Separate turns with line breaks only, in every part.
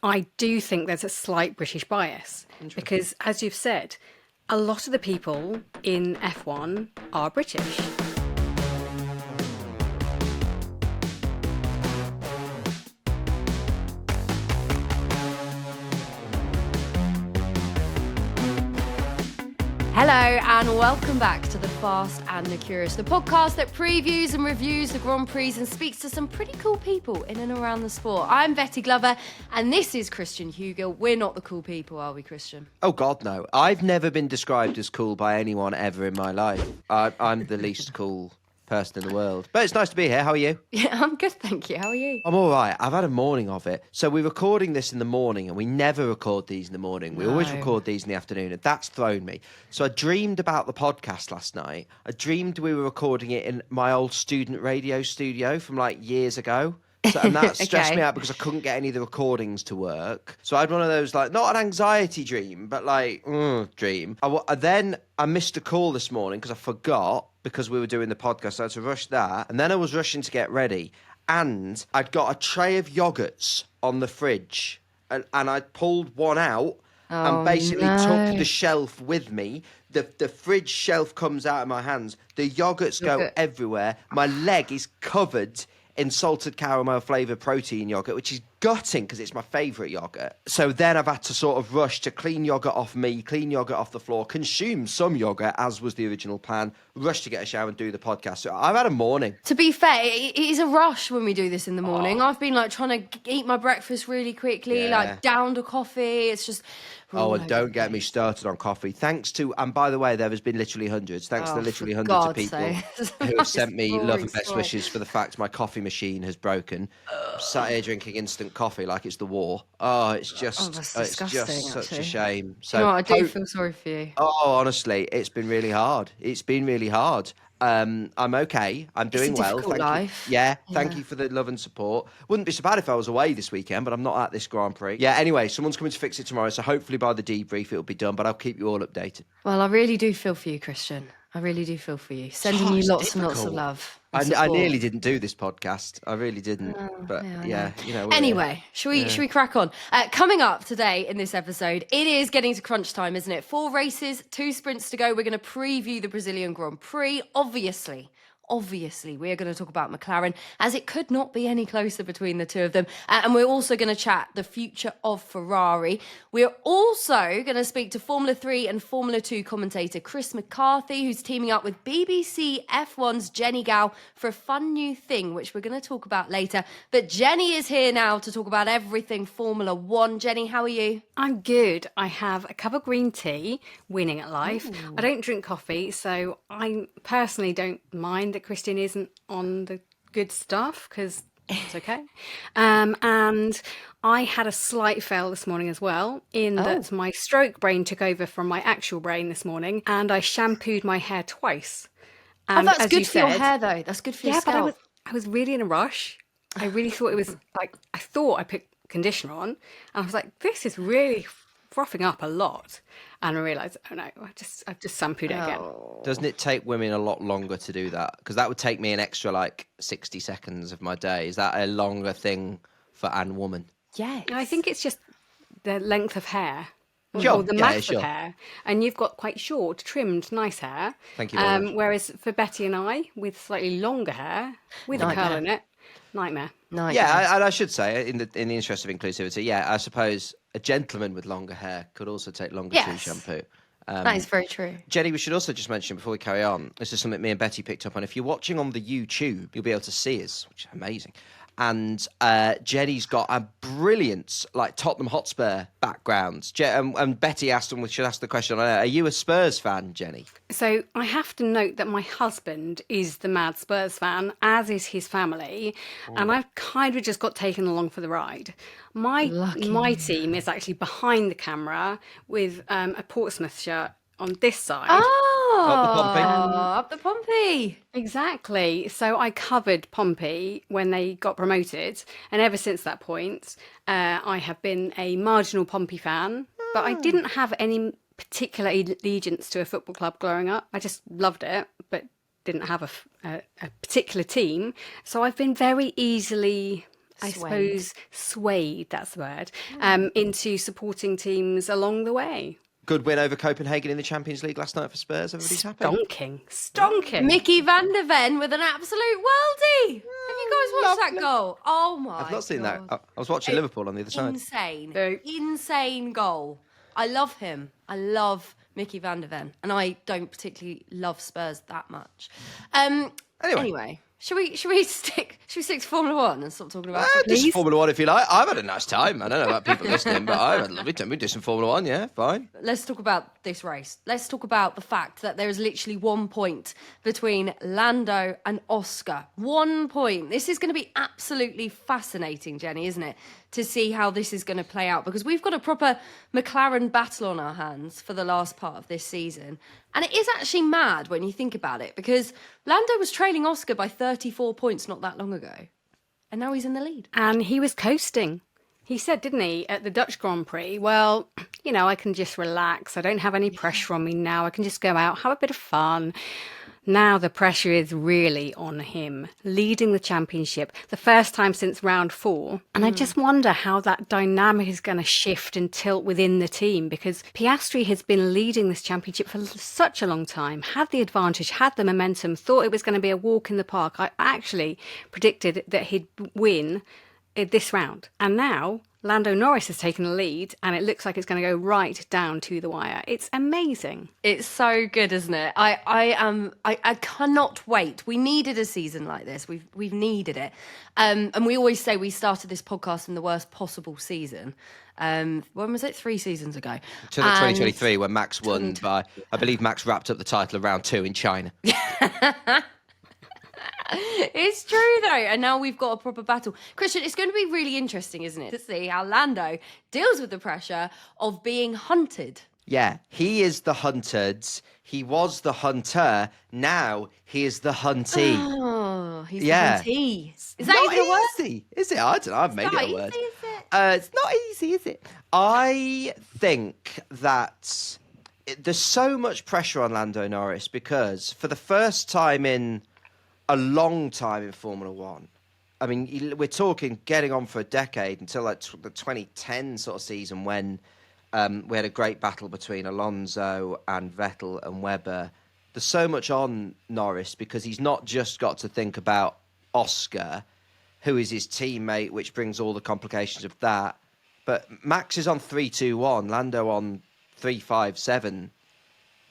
I do think there's a slight British bias because, as you've said, a lot of the people in F1 are British.
Hello and welcome back to The Fast and the Curious, the podcast that previews and reviews the Grand Prix and speaks to some pretty cool people in and around the sport. I'm Betty Glover and this is Christian Hugill. We're not the cool people, are we, Christian?
Oh, God, no. I've never been described as cool by anyone ever in my life. I'm the least cool person in the world. But it's nice to be here. How are you?
Yeah, I'm good, thank you. How are you?
I'm all right. I've had a morning of it. So we're recording this in the morning, and we never record these in the morning. We always record these in the afternoon, and that's thrown me. So I dreamed about the podcast last night. I dreamed we were recording it in my old student radio studio from like years ago. And that stressed me out because I couldn't get any of the recordings to work. So I had one of those, like, not an anxiety dream, but like, dream. I missed a call this morning because I forgot because we were doing the podcast. So I had to rush that. And then I was rushing to get ready. And I'd got a tray of yogurts on the fridge. And I'd pulled one out and basically took the shelf with me. The fridge shelf comes out of my hands. The yogurts go everywhere. My leg is covered in salted caramel flavoured protein yogurt, which is gutting because it's my favourite yogurt. So then I've had to sort of rush to clean yogurt off me, clean yogurt off the floor, consume some yogurt, as was the original plan, rush to get a shower and do the podcast. So I've had a morning.
To be fair, it is a rush when we do this in the morning. I've been like trying to eat my breakfast really quickly, like downed a coffee. It's just...
Oh, and don't get me started on coffee. Thanks to, and by the way, there has been literally hundreds. Thanks to literally hundreds of people who have sent me love and best wishes for the fact my coffee machine has broken. I'm sat here drinking instant coffee like it's the war. Oh, it's just, it's just such a shame. So,
you know what, I do feel sorry for you.
Oh, honestly, it's been really hard. It's been really hard. I'm okay. I'm doing well.
Thank life.
You. Yeah, thank you for the love and support. Wouldn't be so bad if I was away this weekend, but I'm not at this Grand Prix. Yeah, anyway, someone's coming to fix it tomorrow, so hopefully by the debrief it'll be done, but I'll keep you all updated.
Well, I really do feel for you, Christian. I really do feel for you. Sending you lots and lots of love.
I nearly didn't do this podcast. I really didn't. But yeah, you know.
Anyway, should we crack on? Coming up today in this episode, it is getting to crunch time, isn't it? 4 races, 2 sprints to go. We're going to preview the Brazilian Grand Prix. Obviously, we're going to talk about McLaren, as it could not be any closer between the two of them. And we're also going to chat the future of Ferrari. We're also going to speak to Formula 3 and Formula 2 commentator Chris McCarthy, who's teaming up with BBC F1's Jennie Gow for a fun new thing, which we're going to talk about later. But Jennie is here now to talk about everything Formula 1. Jennie, how are you?
I'm good. I have a cup of green tea, winning at life. Ooh. I don't drink coffee, so I personally don't mind that Christian isn't on the good stuff because it's okay. And I had a slight fail this morning as well, in that my stroke brain took over from my actual brain this morning, and I shampooed my hair twice. And
that's good for your hair, though. That's good for your scalp.
But I was really in a rush. I really thought it was like, I thought I put conditioner on, and I was like, this is really frothing up a lot. And I realised, oh no, I've just shampooed it again.
Doesn't it take women a lot longer to do that? Because that would take me an extra like 60 seconds of my day. Is that a longer thing for an woman?
Yes.
I think it's just the length of hair.
Sure.
Or the mass of hair. And you've got quite short, trimmed, nice hair.
Thank you very much.
Whereas for Betty and I, with slightly longer hair, with a curl in it, nightmare.
Yeah, and I should say, in the interest of inclusivity, I suppose a gentleman with longer hair could also take longer to shampoo.
That is very true.
Jennie, we should also just mention before we carry on, this is something me and Betty picked up on. If you're watching on the YouTube, you'll be able to see us, which is amazing. And Jennie's got a brilliant, like, Tottenham Hotspur background. And Betty asked, and we should ask the question, are you a Spurs fan, Jennie?
So I have to note that my husband is the mad Spurs fan, as is his family. And I've kind of just got taken along for the ride. My team is actually behind the camera with a Portsmouth shirt on this side.
Up the Pompey.
Exactly. So I covered Pompey when they got promoted. And ever since that point, I have been a marginal Pompey fan. But I didn't have any particular allegiance to a football club growing up. I just loved it, but didn't have a particular team. So I've been very easily I suppose, swayed, that's the word, into supporting teams along the way.
Good win over Copenhagen in the Champions League last night for Spurs. Everybody's happy.
Stonking.
Mickey van der Ven with an absolute worldie. Have you guys watched that goal? Oh my!
I've not seen that.
God.
I was watching Liverpool on the other side.
Insane goal. I love him. I love Mickey van der Ven, and I don't particularly love Spurs that much. Anyway. Should we stick to Formula One and stop talking about
just Formula One if you like. I've had a nice time. I don't know about people listening, but I've had a lovely time. We do some Formula One, yeah, fine.
Let's talk about this race. Let's talk about the fact that there is literally 1 point between Lando and Oscar. 1 point. This is going to be absolutely fascinating, Jenny, isn't it? To see how this is going to play out, because we've got a proper McLaren battle on our hands for the last part of this season. And it is actually mad when you think about it, because Lando was trailing Oscar by 34 points not that long ago. And now he's in the lead.
And he was coasting. He said, didn't he, at the Dutch Grand Prix, well, I can just relax. I don't have any pressure on me now. I can just go out, have a bit of fun. Now the pressure is really on him, leading the championship, the first time since round 4. And I just wonder how that dynamic is going to shift and tilt within the team, because Piastri has been leading this championship for such a long time, had the advantage, had the momentum, thought it was going to be a walk in the park. I actually predicted that he'd win this round. And now Lando Norris has taken the lead, and it looks like it's going to go right down to the wire. It's amazing.
It's so good, isn't it? I cannot wait. We needed a season like this. We've needed it. And we always say we started this podcast in the worst possible season. When was it? 3 seasons ago.
To the 2023, when Max won by, I believe Max wrapped up the title of round 2 in China.
It's true though, and now we've got a proper battle. Christian, it's going to be really interesting, isn't it, to see how Lando deals with the pressure of being hunted.
Yeah, he is the hunted. He was the hunter. Now he is the huntee.
Oh, he's the huntee. Is that
not
even a word?
Easy, is it? I don't know. I've made it a word.
Easy, is it?
It's not easy, is it? I think that there's so much pressure on Lando Norris because for the first time in a long time in Formula One. I mean, we're talking getting on for a decade until like the 2010 sort of season when we had a great battle between Alonso and Vettel and Webber. There's so much on Norris because he's not just got to think about Oscar, who is his teammate, which brings all the complications of that. But Max is on 3-2-1, Lando on 3-5-7,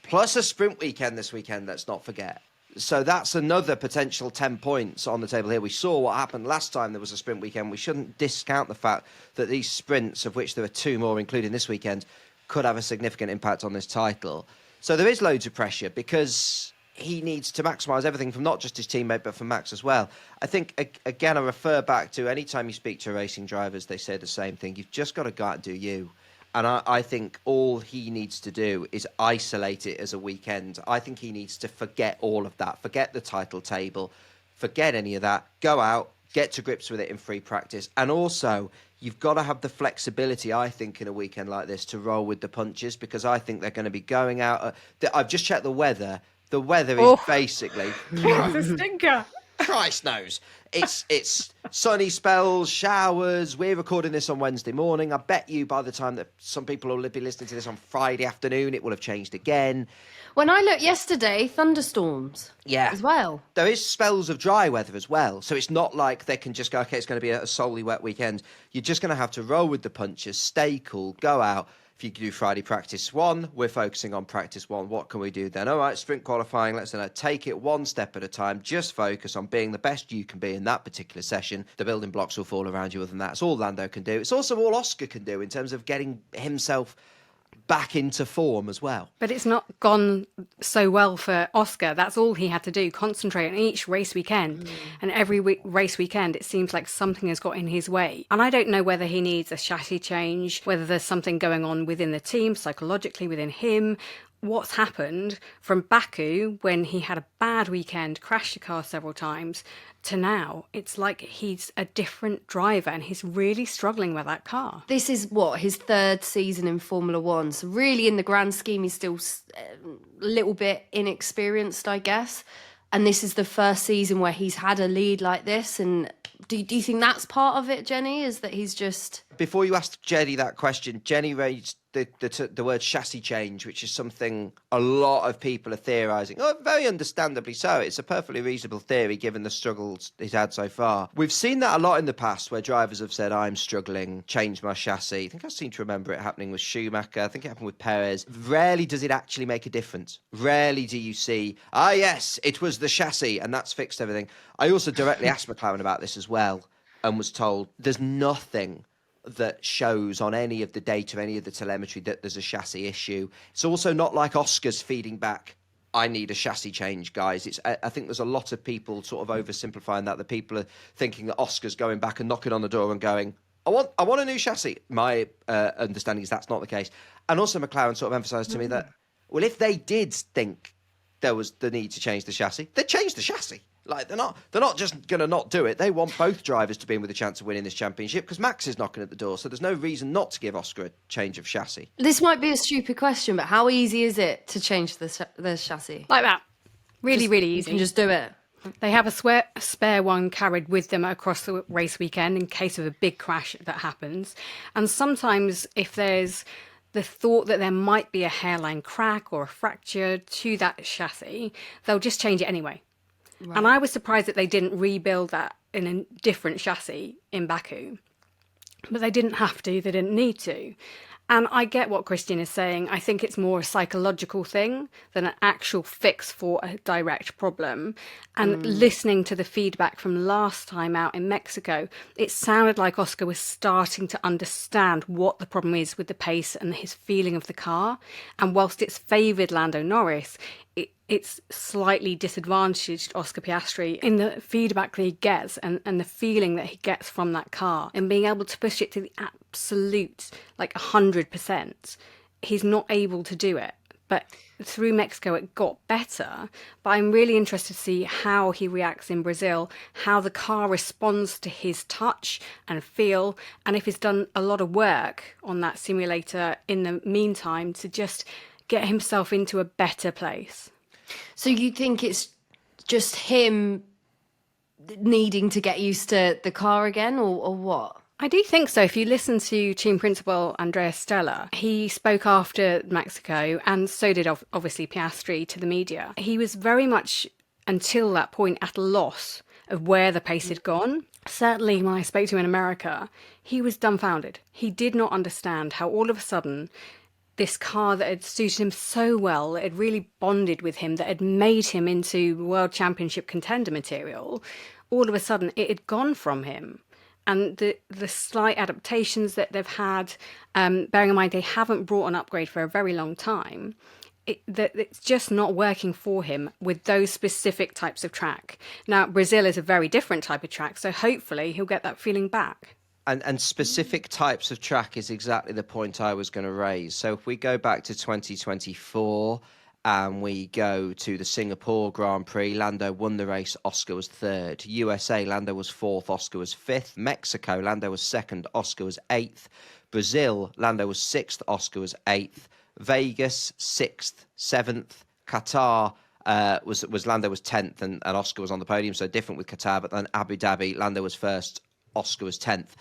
plus a sprint weekend this weekend, let's not forget. So that's another potential 10 points on the table here. We saw what happened last time there was a sprint weekend. We shouldn't discount the fact that these sprints, of which there are 2 more including this weekend, could have a significant impact on this title. So there is loads of pressure because he needs to maximise everything from not just his teammate but from Max as well. I think, again, I refer back to any time you speak to racing drivers, they say the same thing. You've just got to go out and do you. And I think all he needs to do is isolate it as a weekend. I think he needs to forget all of that, forget the title table, forget any of that, go out, get to grips with it in free practice. And also, you've got to have the flexibility, I think, in a weekend like this to roll with the punches because I think they're going to be going out. I've just checked the weather. The weather is basically...
It's a stinker.
Christ knows. It's sunny spells, showers. We're recording this on Wednesday morning. I bet you by the time that some people will be listening to this on Friday afternoon, it will have changed again.
When I looked yesterday, thunderstorms as well.
There is spells of dry weather as well. So it's not like they can just go, okay, it's going to be a solely wet weekend. You're just going to have to roll with the punches, stay cool, go out. If you do Friday practice 1, we're focusing on practice 1. What can we do then? All right, sprint qualifying, let's take it one step at a time. Just focus on being the best you can be in that particular session. The building blocks will fall around you. Other than that, it's all Lando can do. It's also all Oscar can do in terms of getting himself back into form as well.
But it's not gone so well for Oscar. That's all he had to do, concentrate on each race weekend. And every race weekend, it seems like something has got in his way. And I don't know whether he needs a chassis change, whether there's something going on within the team, psychologically within him. What's happened from Baku when he had a bad weekend, crashed the car several times, to now, it's like he's a different driver and he's really struggling with that car.
This is his 3rd season in Formula One. So really in the grand scheme, he's still a little bit inexperienced, I guess. And this is the first season where he's had a lead like this. And Do you think that's part of it, Jenny? Is that he's just...
Before you asked Jenny that question, Jenny raised the word chassis change, which is something a lot of people are theorising. Oh, very understandably so. It's a perfectly reasonable theory given the struggles he's had so far. We've seen that a lot in the past where drivers have said, I'm struggling, change my chassis. I think I seem to remember it happening with Schumacher. I think it happened with Perez. Rarely does it actually make a difference. Rarely do you see, yes, it was the chassis and that's fixed everything. I also directly asked McLaren about this as well and was told there's nothing that shows on any of the data, any of the telemetry, that there's a chassis issue. It's also not like Oscar's feeding back, I need a chassis change, guys. I think there's a lot of people sort of oversimplifying that. The people are thinking that Oscar's going back and knocking on the door and going, I want a new chassis. My understanding is that's not the case. And also McLaren sort of emphasised to me that, well, if they did think there was the need to change the chassis, they'd change the chassis. Like, they're not just going to not do it. They want both drivers to be in with a chance of winning this championship because Max is knocking at the door. So there's no reason not to give Oscar a change of chassis.
This might be a stupid question, but how easy is it to change the chassis?
Like that. Really, really
You
easy.
can just do it.
They have a spare one carried with them across the race weekend in case of a big crash that happens. And sometimes if there's the thought that there might be a hairline crack or a fracture to that chassis, they'll just change it anyway. Right. And I was surprised that they didn't rebuild that in a different chassis in Baku. But they didn't have to, they didn't need to. And I get what Christian is saying. I think it's more a psychological thing than an actual fix for a direct problem. And listening to the feedback from last time out in Mexico, it sounded like Oscar was starting to understand what the problem is with the pace and his feeling of the car. And whilst it's favoured Lando Norris, it's slightly disadvantaged Oscar Piastri in the feedback that he gets and the feeling that he gets from that car and being able to push it to the absolute, 100%. He's not able to do it. But through Mexico, it got better. But I'm really interested to see how he reacts in Brazil, how the car responds to his touch and feel, and if he's done a lot of work on that simulator in the meantime to just get himself into a better place.
So you think it's just him needing to get used to the car again, or what?
I do think so. If you listen to team principal Andrea Stella, he spoke after Mexico, and so did obviously Piastri to the media. He was very much, until that point, at a loss of where the pace had gone. Certainly when I spoke to him in America, he was dumbfounded. He did not understand how all of a sudden this car that had suited him so well, that had really bonded with him, that had made him into World Championship contender material, all of a sudden it had gone from him. And the slight adaptations that they've had, bearing in mind they haven't brought an upgrade for a very long time, it's just not working for him with those specific types of track. Now, Brazil is a very different type of track, so hopefully he'll get that feeling back.
And specific types of track is exactly the point I was going to raise. So if we go back to 2024 and we go to the Singapore Grand Prix, Lando won the race, Oscar was third. USA, Lando was fourth, Oscar was fifth. Mexico, Lando was second, Oscar was eighth. Brazil, Lando was sixth, Oscar was eighth. Vegas, sixth, seventh. Qatar, Lando was 10th and Oscar was on the podium, so different with Qatar. But then Abu Dhabi, Lando was first, Oscar was 10th.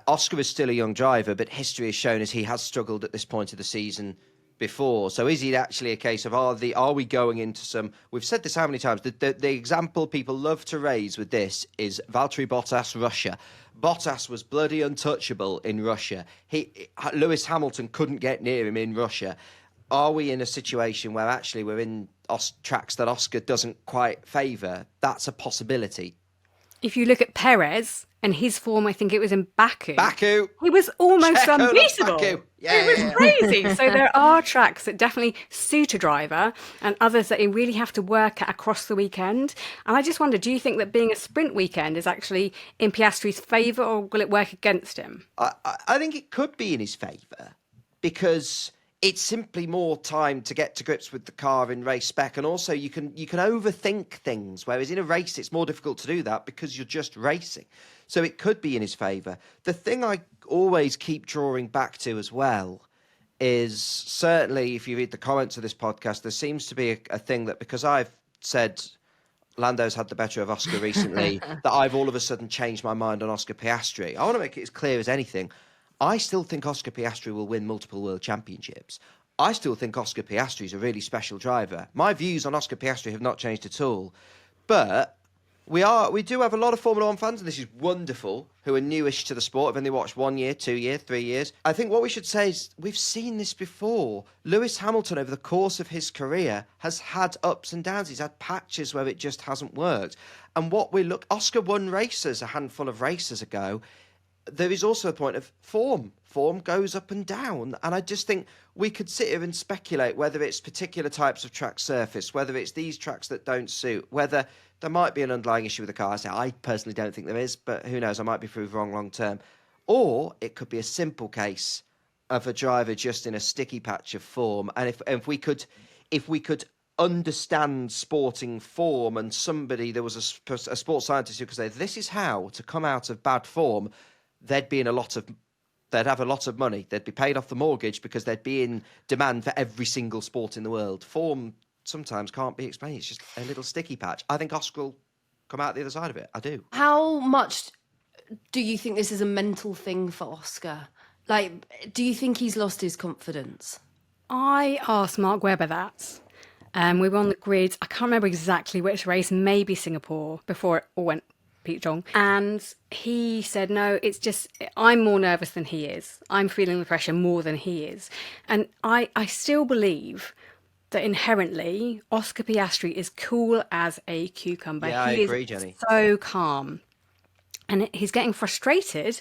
Oscar is still a young driver, but history has shown us he has struggled at this point of the season before. So is it actually a case of are we going into some... We've said this how many times? The example people love to raise with this is Valtteri Bottas, Russia. Bottas was bloody untouchable in Russia. Lewis Hamilton couldn't get near him in Russia. Are we in a situation where actually we're in tracks that Oscar doesn't quite favour? That's a possibility.
If you look at Perez and his form, I think it was in Baku. He was almost
Checo
unbeatable.
Yeah,
it was crazy. So there are tracks that definitely suit a driver and others that you really have to work at across the weekend. And I just wonder, do you think that being a sprint weekend is actually in Piastri's favour, or will it work against him?
I think it could be in his favour because it's simply more time to get to grips with the car in race spec, and also you can overthink things, whereas in a race it's more difficult to do that because you're just racing. So it could be in his favour. The thing I always keep drawing back to as well is, certainly if you read the comments of this podcast, there seems to be a thing that, because I've said Lando's had the better of Oscar recently, that I've all of a sudden changed my mind on Oscar Piastri. I want to make it as clear as anything. I still think Oscar Piastri will win multiple world championships. I still think Oscar Piastri is a really special driver. My views on Oscar Piastri have not changed at all. But we do have a lot of Formula One fans, and this is wonderful, who are newish to the sport, have only watched 1 year, 2 years, 3 years. I think what we should say is we've seen this before. Lewis Hamilton, over the course of his career, has had ups and downs. He's had patches where it just hasn't worked. And Oscar won races a handful of races ago. There is also a point of form. Form goes up and down. And I just think we could sit here and speculate whether it's particular types of track surface, whether it's these tracks that don't suit, whether there might be an underlying issue with the car. I personally don't think there is, but who knows? I might be proved wrong long term. Or it could be a simple case of a driver just in a sticky patch of form. And if we could understand sporting form, and there was a sports scientist who could say this is how to come out of bad form, they'd have a lot of money. They'd be paid off the mortgage because they'd be in demand for every single sport in the world. Form sometimes can't be explained. It's just a little sticky patch. I think Oscar will come out the other side of it. I do.
How much do you think this is a mental thing for Oscar? Like, do you think he's lost his confidence?
I asked Mark Webber that. We were on the grid. I can't remember exactly which race, maybe Singapore, before it all went Pete Jong. And he said, no, it's just, I'm more nervous than he is. I'm feeling the pressure more than he is. And I still believe that inherently Oscar Piastri is cool as a cucumber.
Yeah, I agree, Jenny.
So calm. And he's getting frustrated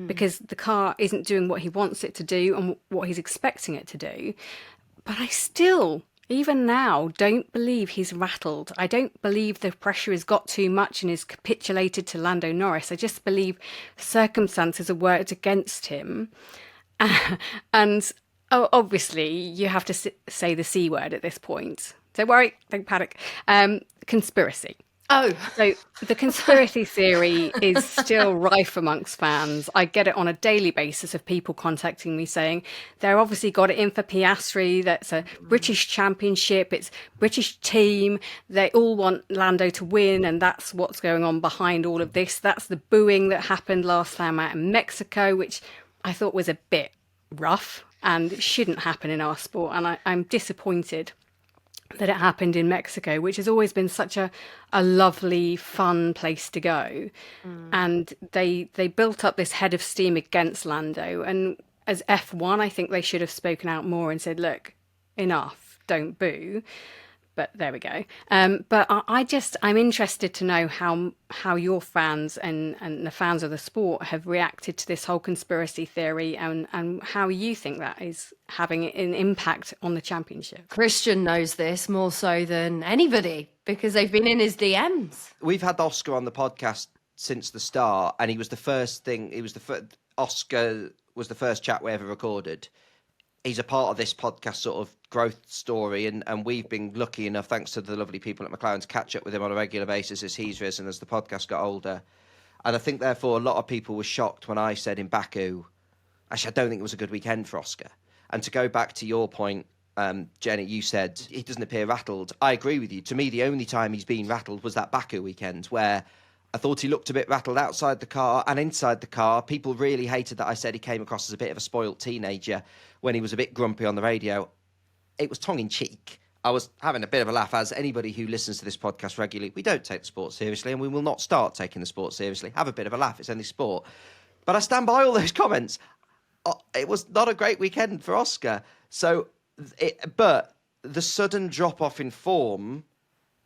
because the car isn't doing what he wants it to do and what he's expecting it to do. But I still, even now, don't believe he's rattled. I don't believe the pressure has got too much and is capitulated to Lando Norris. I just believe circumstances have worked against him. And obviously, you have to say the C word at this point. Don't worry, don't panic. Conspiracy.
Oh.
So the conspiracy theory is still rife amongst fans. I get it on a daily basis of people contacting me saying they're obviously got it in for Piastri. That's a British championship. It's British team. They all want Lando to win, and that's what's going on behind all of this. That's the booing that happened last time out in Mexico, which I thought was a bit rough and shouldn't happen in our sport. And I'm disappointed that it happened in Mexico, which has always been such a lovely, fun place to go. And they built up this head of steam against Lando. And as F1, I think they should have spoken out more and said, look, enough, don't boo. But there we go. But I'm interested to know how your fans and the fans of the sport have reacted to this whole conspiracy theory and how you think that is having an impact on the championship.
Christian knows this more so than anybody because they've been in his DMs.
We've had Oscar on the podcast since the start, and Oscar was the first chat we ever recorded. He's a part of this podcast sort of growth story, and we've been lucky enough, thanks to the lovely people at McLaren, to catch up with him on a regular basis as he's risen, as the podcast got older. And I think, therefore, a lot of people were shocked when I said in Baku, actually, I don't think it was a good weekend for Oscar. And to go back to your point, Jenny, you said he doesn't appear rattled. I agree with you. To me, the only time he's been rattled was that Baku weekend, where I thought he looked a bit rattled outside the car and inside the car. People really hated that I said he came across as a bit of a spoilt teenager when he was a bit grumpy on the radio. It was tongue-in-cheek. I was having a bit of a laugh, as anybody who listens to this podcast regularly, we don't take the sport seriously, and we will not start taking the sport seriously. Have a bit of a laugh. It's only sport. But I stand by all those comments. It was not a great weekend for Oscar. But the sudden drop-off in form,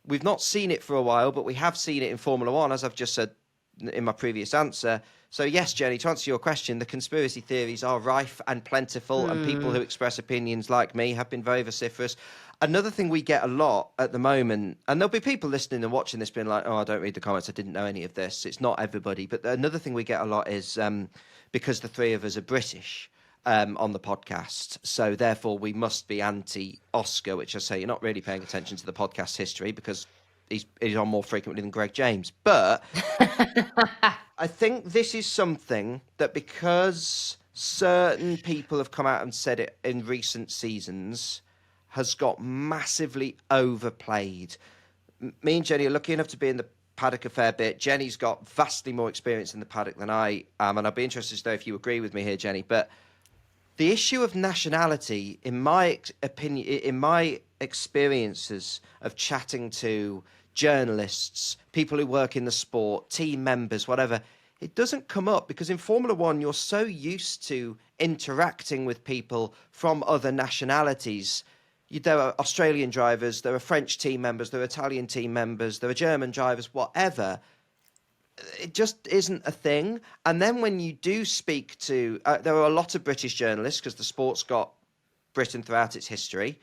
we've not seen it for a while, but we have seen it in Formula One, as I've just said in my previous answer. So yes, Jenny, to answer your question, the conspiracy theories are rife and plentiful, and people who express opinions like me have been very vociferous. Another thing we get a lot at the moment, and there'll be people listening and watching this being like, oh, I don't read the comments, I didn't know any of this. It's not everybody. But another thing we get a lot is because the three of us are British on the podcast, so therefore we must be anti-Oscar, which I say you're not really paying attention to the podcast history because he's on more frequently than Greg James. But I think this is something that, because certain people have come out and said it in recent seasons, has got massively overplayed. me and Jenny are lucky enough to be in the paddock a fair bit. Jenny's got vastly more experience in the paddock than I am, and I'd be interested to know if you agree with me here, Jenny. But the issue of nationality, in my opinion, in my experiences of chatting to journalists, people who work in the sport, team members, whatever, it doesn't come up because in Formula One, you're so used to interacting with people from other nationalities. There are Australian drivers, there are French team members, there are Italian team members, there are German drivers, whatever. It just isn't a thing. And then when you do speak to, there are a lot of British journalists because the sport's got Britain throughout its history.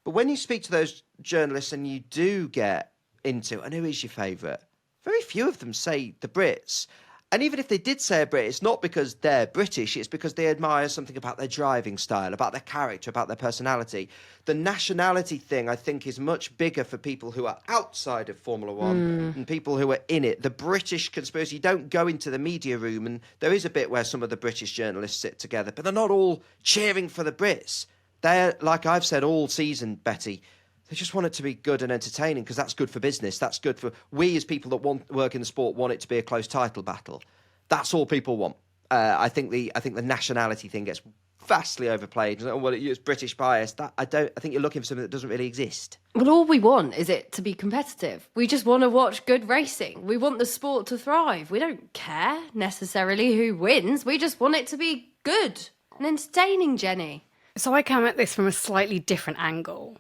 But when you speak to those journalists and you do get into, and who is your favourite? Very few of them say the Brits. And even if they did say a Brit, it's not because they're British, it's because they admire something about their driving style, about their character, about their personality. The nationality thing, I think, is much bigger for people who are outside of Formula One than people who are in it. The British conspiracy, you don't go into the media room, and there is a bit where some of the British journalists sit together, but they're not all cheering for the Brits. They're, like I've said all season, Betty, they just want it to be good and entertaining because that's good for business. That's good for... We, as people that work in the sport, want it to be a close title battle. That's all people want. I think the nationality thing gets vastly overplayed. Well, it's British bias. I think you're looking for something that doesn't really exist.
Well, all we want is it to be competitive. We just want to watch good racing. We want the sport to thrive. We don't care necessarily who wins. We just want it to be good and entertaining, Jenny.
So I come at this from a slightly different angle.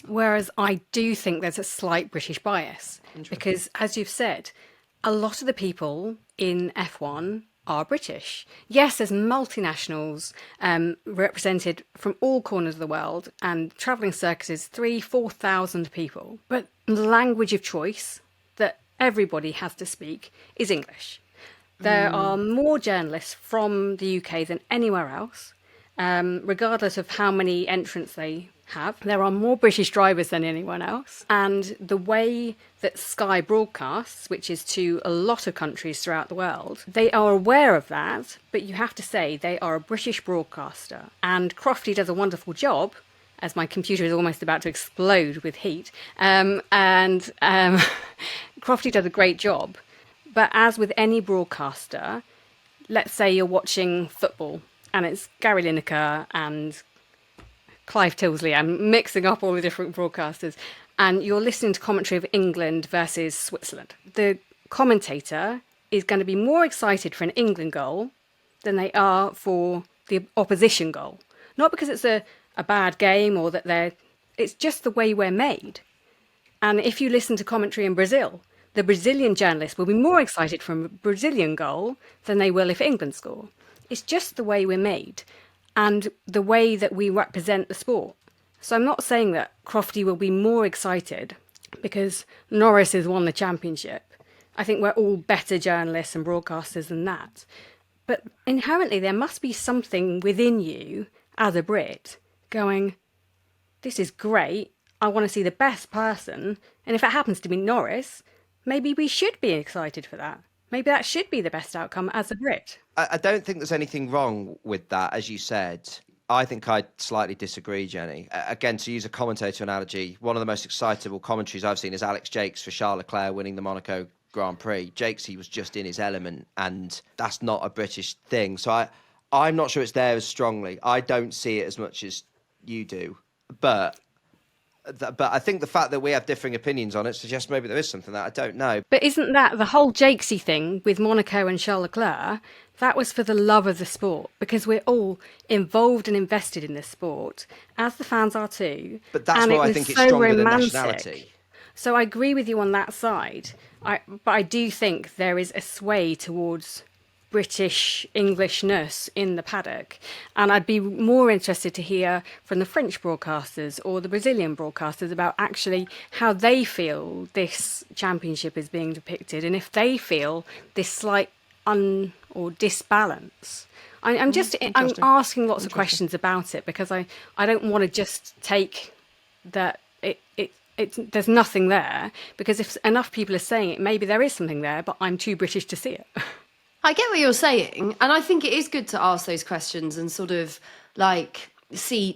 Whereas I do think there's a slight British bias because, as you've said, a lot of the people in F1 are British. Yes, there's multinationals represented from all corners of the world and travelling circuses, 3,000-4,000 people. But the language of choice that everybody has to speak is English. There are more journalists from the UK than anywhere else, regardless of how many entrants they have. There are more British drivers than anyone else. And the way that Sky broadcasts, which is to a lot of countries throughout the world, they are aware of that, but you have to say they are a British broadcaster. And Crofty does a wonderful job, as my computer is almost about to explode with heat. Crofty does a great job. But as with any broadcaster, let's say you're watching football and it's Gary Lineker and Clive Tilsley, I'm mixing up all the different broadcasters, and you're listening to commentary of England versus Switzerland. The commentator is going to be more excited for an England goal than they are for the opposition goal. Not because it's a bad game or that it's just the way we're made. And if you listen to commentary in Brazil, the Brazilian journalists will be more excited from a Brazilian goal than they will if England score. It's just the way we're made and the way that we represent the sport. So I'm not saying that Crofty will be more excited because Norris has won the championship. I think we're all better journalists and broadcasters than that. But inherently, there must be something within you as a Brit going, this is great. I want to see the best person. And if it happens to be Norris, maybe we should be excited for that. Maybe that should be the best outcome as a Brit.
I don't think there's anything wrong with that, as you said. I think I'd slightly disagree, Jenny. Again, to use a commentator analogy, one of the most excitable commentaries I've seen is Alex Jakes for Charles Leclerc winning the Monaco Grand Prix. Jakes, he was just in his element, and that's not a British thing. So I'm not sure it's there as strongly. I don't see it as much as you do. But I think the fact that we have differing opinions on it suggests maybe there is something that I don't know.
But isn't that the whole Jakesy thing with Monaco and Charles Leclerc? That was for the love of the sport, because we're all involved and invested in this sport, as the fans are too.
But that's why I think it's stronger than nationality.
So I agree with you on that side. But I do think there is a sway towards British Englishness in the paddock, and I'd be more interested to hear from the French broadcasters or the Brazilian broadcasters about actually how they feel this championship is being depicted, and if they feel this slight disbalance. I'm asking lots of questions about it because I don't want to just take that there's nothing there, because if enough people are saying it, maybe there is something there, but I'm too British to see it.
I get what you're saying, and I think it is good to ask those questions and sort of like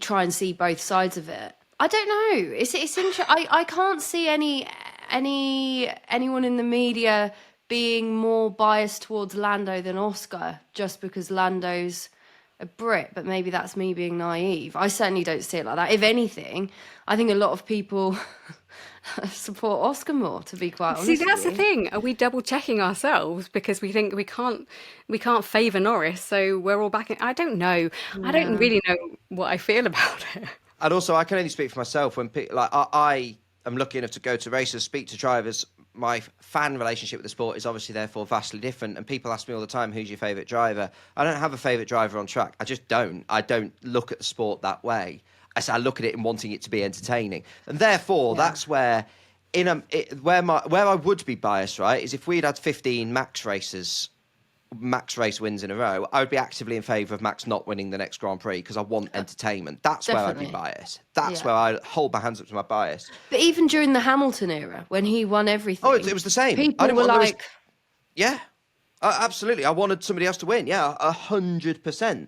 try and see both sides of it. I don't know. It's interesting. I can't see any anyone in the media being more biased towards Lando than Oscar just because Lando's a Brit, but maybe that's me being naive. I certainly don't see it like that. If anything, I think a lot of people support Oscar more, to be quite honest.
See, that's
with
the
you.
thing. Are we double checking ourselves because we think we can't favour Norris, so we're all backing? I don't know. I don't really know what I feel about it.
And also, I can only speak for myself. When I am lucky enough to go to races, speak to drivers, my fan relationship with the sport is obviously therefore vastly different. And people ask me all the time, who's your favourite driver? I don't have a favourite driver on track. I just don't. I don't look at the sport that way. I look at it and wanting it to be entertaining. And therefore, that's where where I would be biased, right, is if we'd had 15 Max race wins in a row, I would be actively in favour of Max not winning the next Grand Prix because I want entertainment. That's where I'd be biased. That's where I hold my hands up to my bias.
But even during the Hamilton era, when he won everything,
it was the same.
People were like,
yeah, absolutely. I wanted somebody else to win. Yeah, 100%.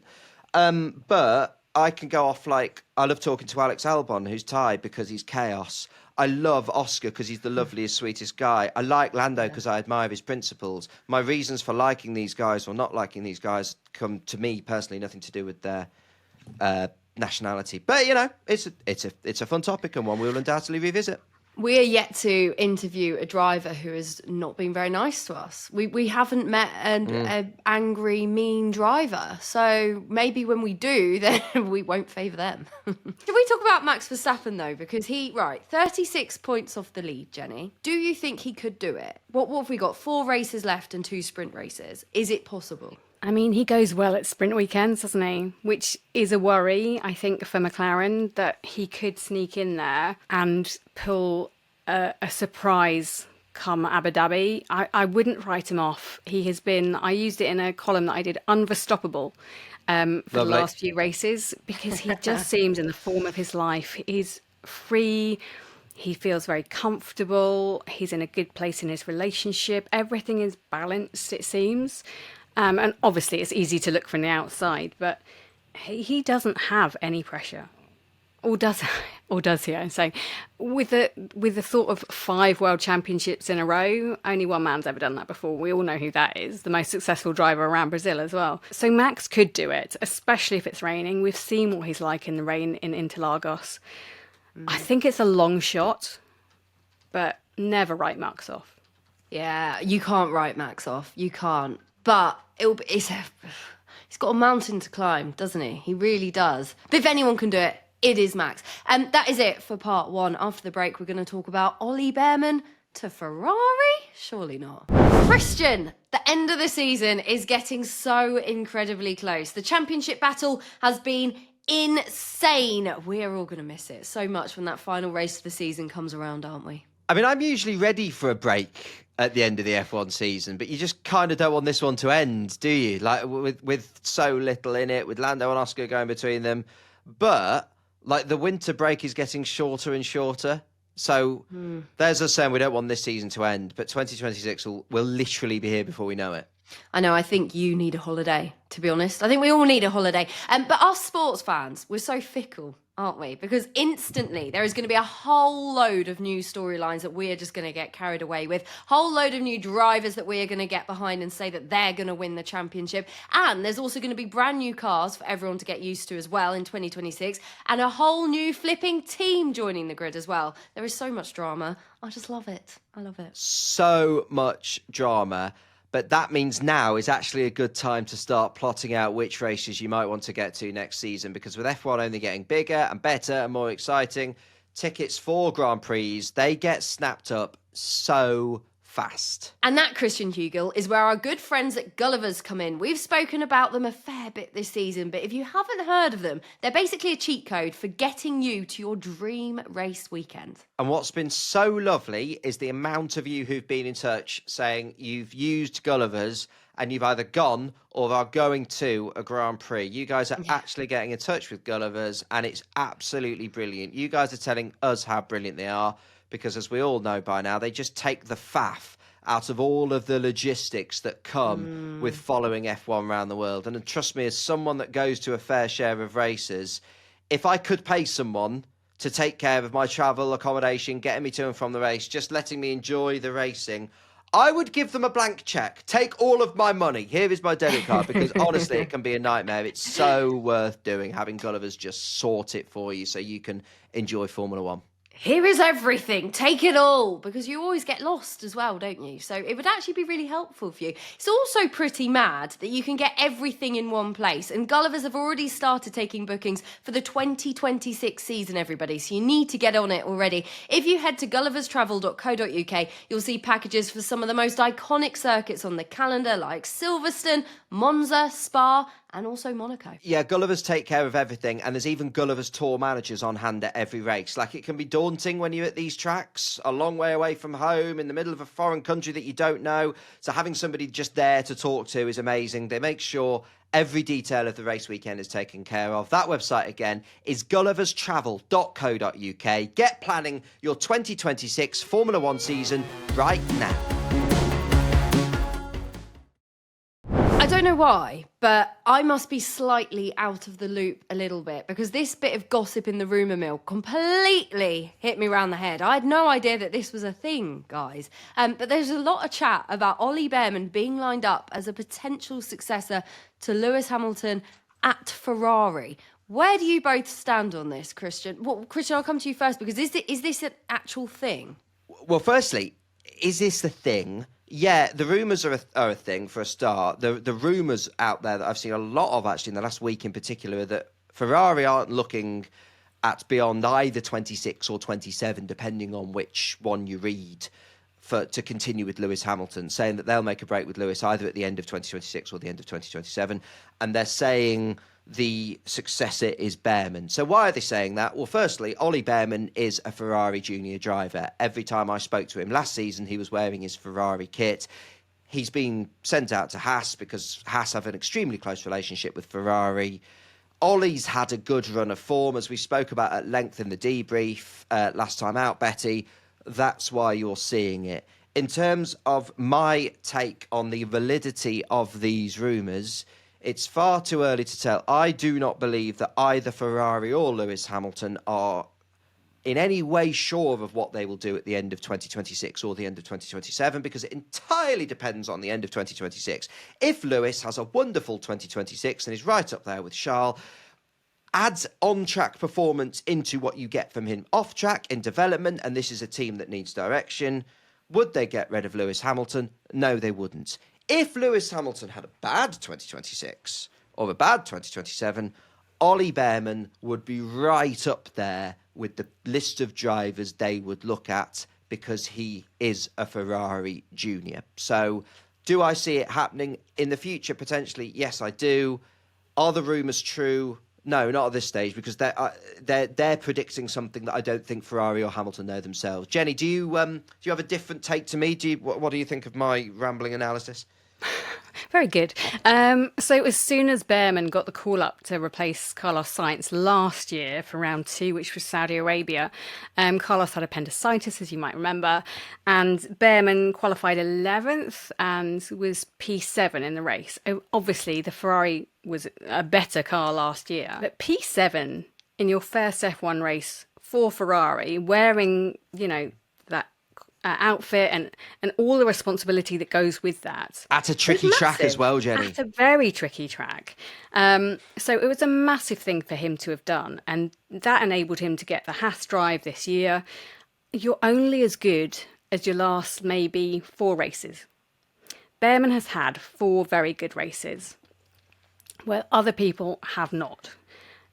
But I can go off I love talking to Alex Albon, who's Thai, because he's chaos. I love Oscar because he's the loveliest, sweetest guy. I like Lando because I admire his principles. My reasons for liking these guys or not liking these guys come to me personally nothing to do with their nationality. But it's a fun topic and one we will undoubtedly revisit.
we are yet to interview a driver who has not been very nice to us. We haven't met an angry, mean driver. So maybe when we do, then we won't favour them. Should we talk about Max Verstappen, though? Because 36 points off the lead, Jenny. Do you think he could do it? What have we got? 4 races left and 2 sprint races. Is it possible?
I mean, he goes well at sprint weekends, doesn't he? Which is a worry, I think, for McLaren, that he could sneak in there and pull a surprise come Abu Dhabi. I wouldn't write him off. He has been, I used it in a column that I did, unverstoppable for the last few races, because he just seems in the form of his life. He's free. He feels very comfortable. He's in a good place in his relationship. Everything is balanced, it seems. And obviously it's easy to look from the outside, but he doesn't have any pressure. Or does he? I'm saying, with the thought of 5 world championships in a row, only one man's ever done that before. We all know who that is, the most successful driver around Brazil as well. So Max could do it, especially if it's raining. We've seen what he's like in the rain in Interlargos. I think it's a long shot, but never write Max off.
Yeah, you can't write Max off. You can't. But he's got a mountain to climb, doesn't he? He really does. But if anyone can do it, it is Max. And that is it for part 1. After the break, we're going to talk about Ollie Bearman to Ferrari? Surely not. Christian, the end of the season is getting so incredibly close. The championship battle has been insane. We're all going to miss it so much when that final race of the season comes around, aren't we?
I mean, I'm usually ready for a break at the end of the F1 season, but you just kind of don't want this one to end, do you? Like, with so little in it, with Lando and Oscar going between them. But, like, the winter break is getting shorter and shorter. So there's us saying we don't want this season to end, but 2026 will literally be here before we know it.
I know, I think you need a holiday, to be honest. I think we all need a holiday. But us sports fans, we're so fickle, aren't we? Because instantly there is going to be a whole load of new storylines that we are just going to get carried away with. Whole load of new drivers that we are going to get behind and say that they're going to win the championship. And there's also going to be brand new cars for everyone to get used to as well in 2026. And a whole new flipping team joining the grid as well. There is so much drama. I just love it. I love it.
So much drama. But that means now is actually a good time to start plotting out which races you might want to get to next season, because with F1 only getting bigger and better and more exciting, tickets for Grand Prix, they get snapped up so fast.
And that, Christian Hugel, is where our good friends at Gulliver's come in. We've spoken about them a fair bit this season, but if you haven't heard of them, they're basically a cheat code for getting you to your dream race weekend.
And what's been so lovely is the amount of you who've been in touch saying you've used Gulliver's and you've either gone or are going to a Grand Prix. You guys are actually getting in touch with Gulliver's, and it's absolutely brilliant. You guys are telling us how brilliant they are, because as we all know by now, they just take the faff out of all of the logistics that come with following F1 around the world. And trust me, as someone that goes to a fair share of races, if I could pay someone to take care of my travel, accommodation, getting me to and from the race, just letting me enjoy the racing, I would give them a blank check. Take all of my money. Here is my debit card, because honestly, it can be a nightmare. It's so worth doing, having Gulliver's just sort it for you so you can enjoy Formula One.
Here is everything. Take it all. Because you always get lost as well, don't you? So it would actually be really helpful for you. It's also pretty mad that you can get everything in one place. And Gulliver's have already started taking bookings for the 2026 season, everybody. So you need to get on it already. If you head to gulliverstravel.co.uk, you'll see packages for some of the most iconic circuits on the calendar, like Silverstone, Monza, Spa, and also Monaco.
Yeah, Gulliver's take care of everything, and there's even Gulliver's tour managers on hand at every race. Like, it can be daunting when you're at these tracks, a long way away from home, in the middle of a foreign country that you don't know. So having somebody just there to talk to is amazing. They make sure every detail of the race weekend is taken care of. That website, again, is gulliverstravel.co.uk. Get planning your 2026 Formula One season right now.
I don't know why, but I must be slightly out of the loop a little bit, because this bit of gossip in the rumour mill completely hit me round the head. I had no idea that this was a thing, guys. But there's a lot of chat about Ollie Bearman being lined up as a potential successor to Lewis Hamilton at Ferrari. Where do you both stand on this, Christian? Well, Christian, I'll come to you first, because is this an actual thing?
Well, firstly, is this the thing? Yeah, the rumours are a thing for a start. The rumours out there that I've seen a lot of, actually, in the last week in particular, are that Ferrari aren't looking at beyond either 26 or 27, depending on which one you read, to continue with Lewis Hamilton, saying that they'll make a break with Lewis either at the end of 2026 or the end of 2027. And they're saying the successor is Bearman. So why are they saying that? Well, firstly, Ollie Bearman is a Ferrari junior driver. Every time I spoke to him last season, he was wearing his Ferrari kit. He's been sent out to Haas because Haas have an extremely close relationship with Ferrari. Ollie's had a good run of form, as we spoke about at length in the debrief last time out, Betty. That's why you're seeing it. In terms of my take on the validity of these rumours, it's far too early to tell. I do not believe that either Ferrari or Lewis Hamilton are in any way sure of what they will do at the end of 2026 or the end of 2027, because it entirely depends on the end of 2026. If Lewis has a wonderful 2026 and is right up there with Charles, adds on-track performance into what you get from him off-track in development, and this is a team that needs direction, would they get rid of Lewis Hamilton? No, they wouldn't. If Lewis Hamilton had a bad 2026 or a bad 2027, Ollie Bearman would be right up there with the list of drivers they would look at, because he is a Ferrari junior. So do I see it happening in the future? Potentially, yes, I do. Are the rumours true? No, not at this stage, because they're predicting something that I don't think Ferrari or Hamilton know themselves. Jenny, do you have a different take to me? What do you think of my rambling analysis?
Very good. So as soon as Bearman got the call up to replace Carlos Sainz last year for round 2, which was Saudi Arabia, Carlos had appendicitis, as you might remember, and Bearman qualified 11th and was P7 in the race. Obviously, the Ferrari was a better car last year, but P7 in your first F1 race for Ferrari, wearing, that outfit and all the responsibility that goes with that.
At a tricky track as well, Jenny.
At a very tricky track. So it was a massive thing for him to have done, and that enabled him to get the Haas drive this year. You're only as good as your last maybe 4 races. Bearman has had 4 very good races where other people have not.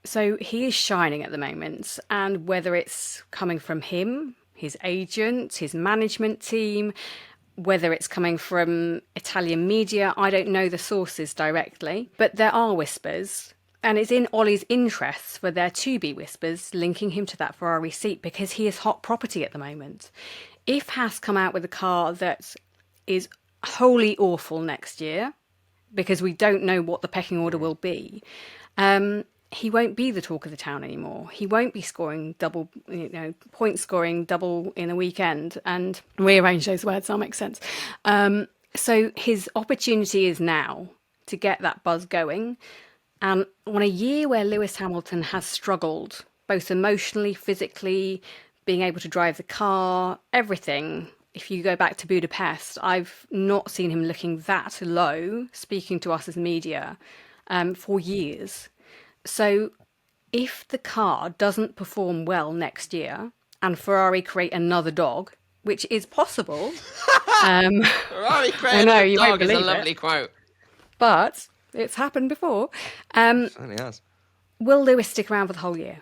So he is shining at the moment, and whether it's coming from him, his agent, his management team, whether it's coming from Italian media, I don't know the sources directly, but there are whispers, and it's in Ollie's interests for there to be whispers linking him to that Ferrari seat, because he is hot property at the moment. If Haas come out with a car that is wholly awful next year, because we don't know what the pecking order will be, he won't be the talk of the town anymore. He won't be scoring double, point scoring double in a weekend, and rearrange those words, that'll make sense. So his opportunity is now to get that buzz going. And on a year where Lewis Hamilton has struggled both emotionally, physically, being able to drive the car, everything. If you go back to Budapest, I've not seen him looking that low, speaking to us as media, for years. So if the car doesn't perform well next year and Ferrari create another dog, which is possible,
Ferrari
I
created
know
a
you won't
dog is a
believe
lovely
it,
quote.
but it's happened before.
Certainly has.
Will Lewis stick around for the whole year?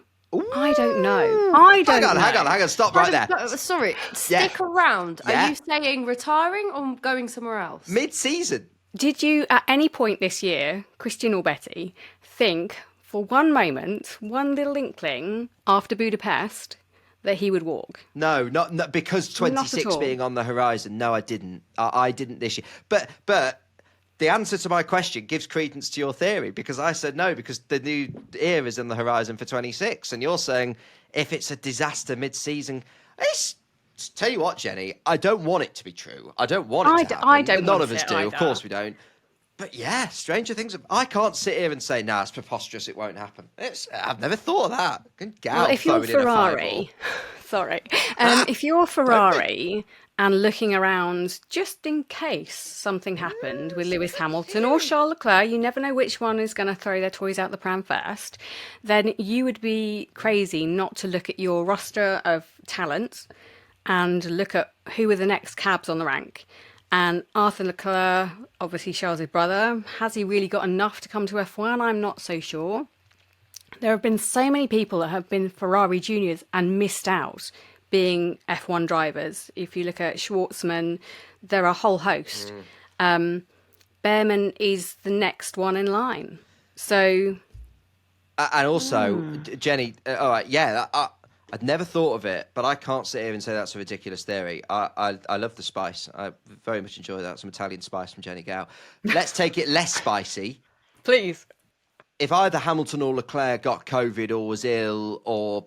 I don't know. I don't know.
Hang on. Stop right there.
Sorry, stick around.
Yeah.
Are you saying retiring or going somewhere else?
Mid-season.
Did you, at any point this year, Christian or Betty, think for one moment, one little inkling after Budapest, that he would walk?
No, not because 26
all.
being on the horizon. No, I didn't. I didn't this year. But the answer to my question gives credence to your theory, because I said no, because the new era is on the horizon for 26. And you're saying if it's a disaster mid-season, tell you what, Jenny, I don't want it to be true. I don't want it to happen.
I don't
None
want
of us
it
do. Of
either.
course we don't. But yeah, stranger things. I can't sit here and say, nah, it's preposterous. It won't happen. I've never thought of that.
Well, if you're Ferrari, sorry, if you're Ferrari and looking around just in case something happened with Lewis Hamilton or Charles Leclerc, you never know which one is going to throw their toys out the pram first, then you would be crazy not to look at your roster of talent and look at who are the next cabs on the rank. And Arthur Leclerc, obviously Charles' brother, has he really got enough to come to F1? I'm not so sure. There have been so many people that have been Ferrari juniors and missed out being F1 drivers. If you look at Schwartzman, there are a whole host. Bearman is the next one in line. So...
And also, Jenny, all right, yeah, I'd never thought of it, but I can't sit here and say that's a ridiculous theory. I love the spice. I very much enjoy that. Some Italian spice from Jennie Gow. Let's take it less spicy.
Please.
If either Hamilton or Leclerc got COVID or was ill or,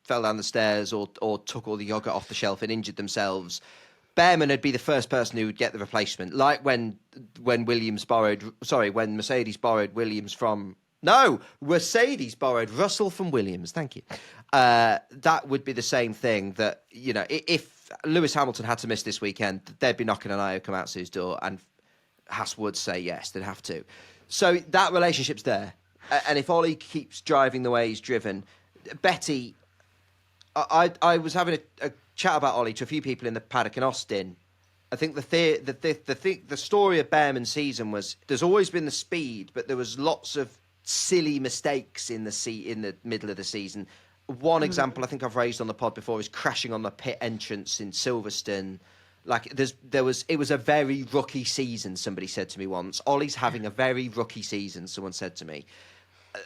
fell down the stairs or took all the yogurt off the shelf and injured themselves, Bearman would be the first person who would get the replacement. Like when Mercedes borrowed Williams from... No, Mercedes borrowed Russell from Williams. Thank you. That would be the same thing that, if Lewis Hamilton had to miss this weekend, they'd be knocking on Io Komatsu's door and Haas would say yes, they'd have to. So that relationship's there. And if Ollie keeps driving the way he's driven, Betty, I was having a chat about Ollie to a few people in the paddock in Austin. I think the story of Bearman's season was there's always been the speed, but there was lots of silly mistakes in the middle of the season. One example I think I've raised on the pod before is crashing on the pit entrance in Silverstone. Like it was a very rookie season, somebody said to me once. Ollie's having a very rookie season, someone said to me.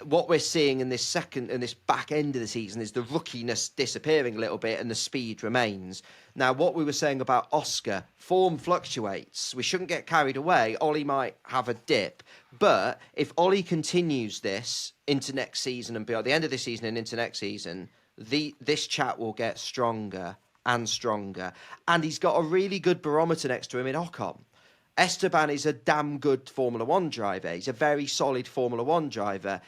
What we're seeing in this back end of the season is the rookiness disappearing a little bit and the speed remains. Now, what we were saying about Oscar, form fluctuates. We shouldn't get carried away. Ollie might have a dip. But if Ollie continues this into next season and beyond, the end of this season and into next season, this chat will get stronger and stronger. And he's got a really good barometer next to him in Ocon. Esteban is a damn good Formula One driver. He's a very solid Formula One driver,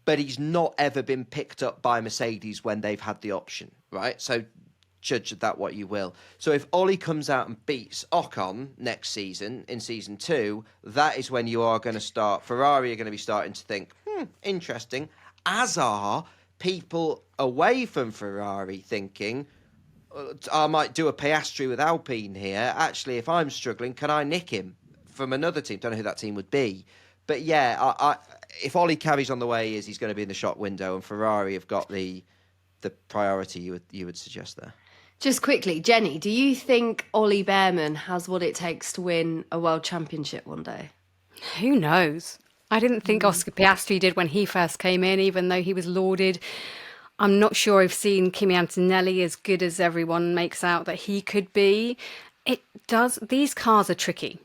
but he's not ever been picked up by Mercedes when they've had the option, right? So judge that what you will. So if Ollie comes out and beats Ocon next season, in season 2, that is when you are going to start, Ferrari are going to be starting to think, interesting, as are people away from Ferrari thinking, I might do a Piastri with Alpine here. Actually, if I'm struggling, can I nick him from another team? Don't know who that team would be. But yeah, if Ollie carries on the way he is, he's going to be in the shop window, and Ferrari have got the priority you would suggest there.
Just quickly, Jenny, do you think Ollie Bearman has what it takes to win a world championship one day?
Who knows? I didn't think Oscar Piastri did when he first came in, even though he was lauded. I'm not sure I've seen Kimi Antonelli as good as everyone makes out that he could be. These cars are tricky.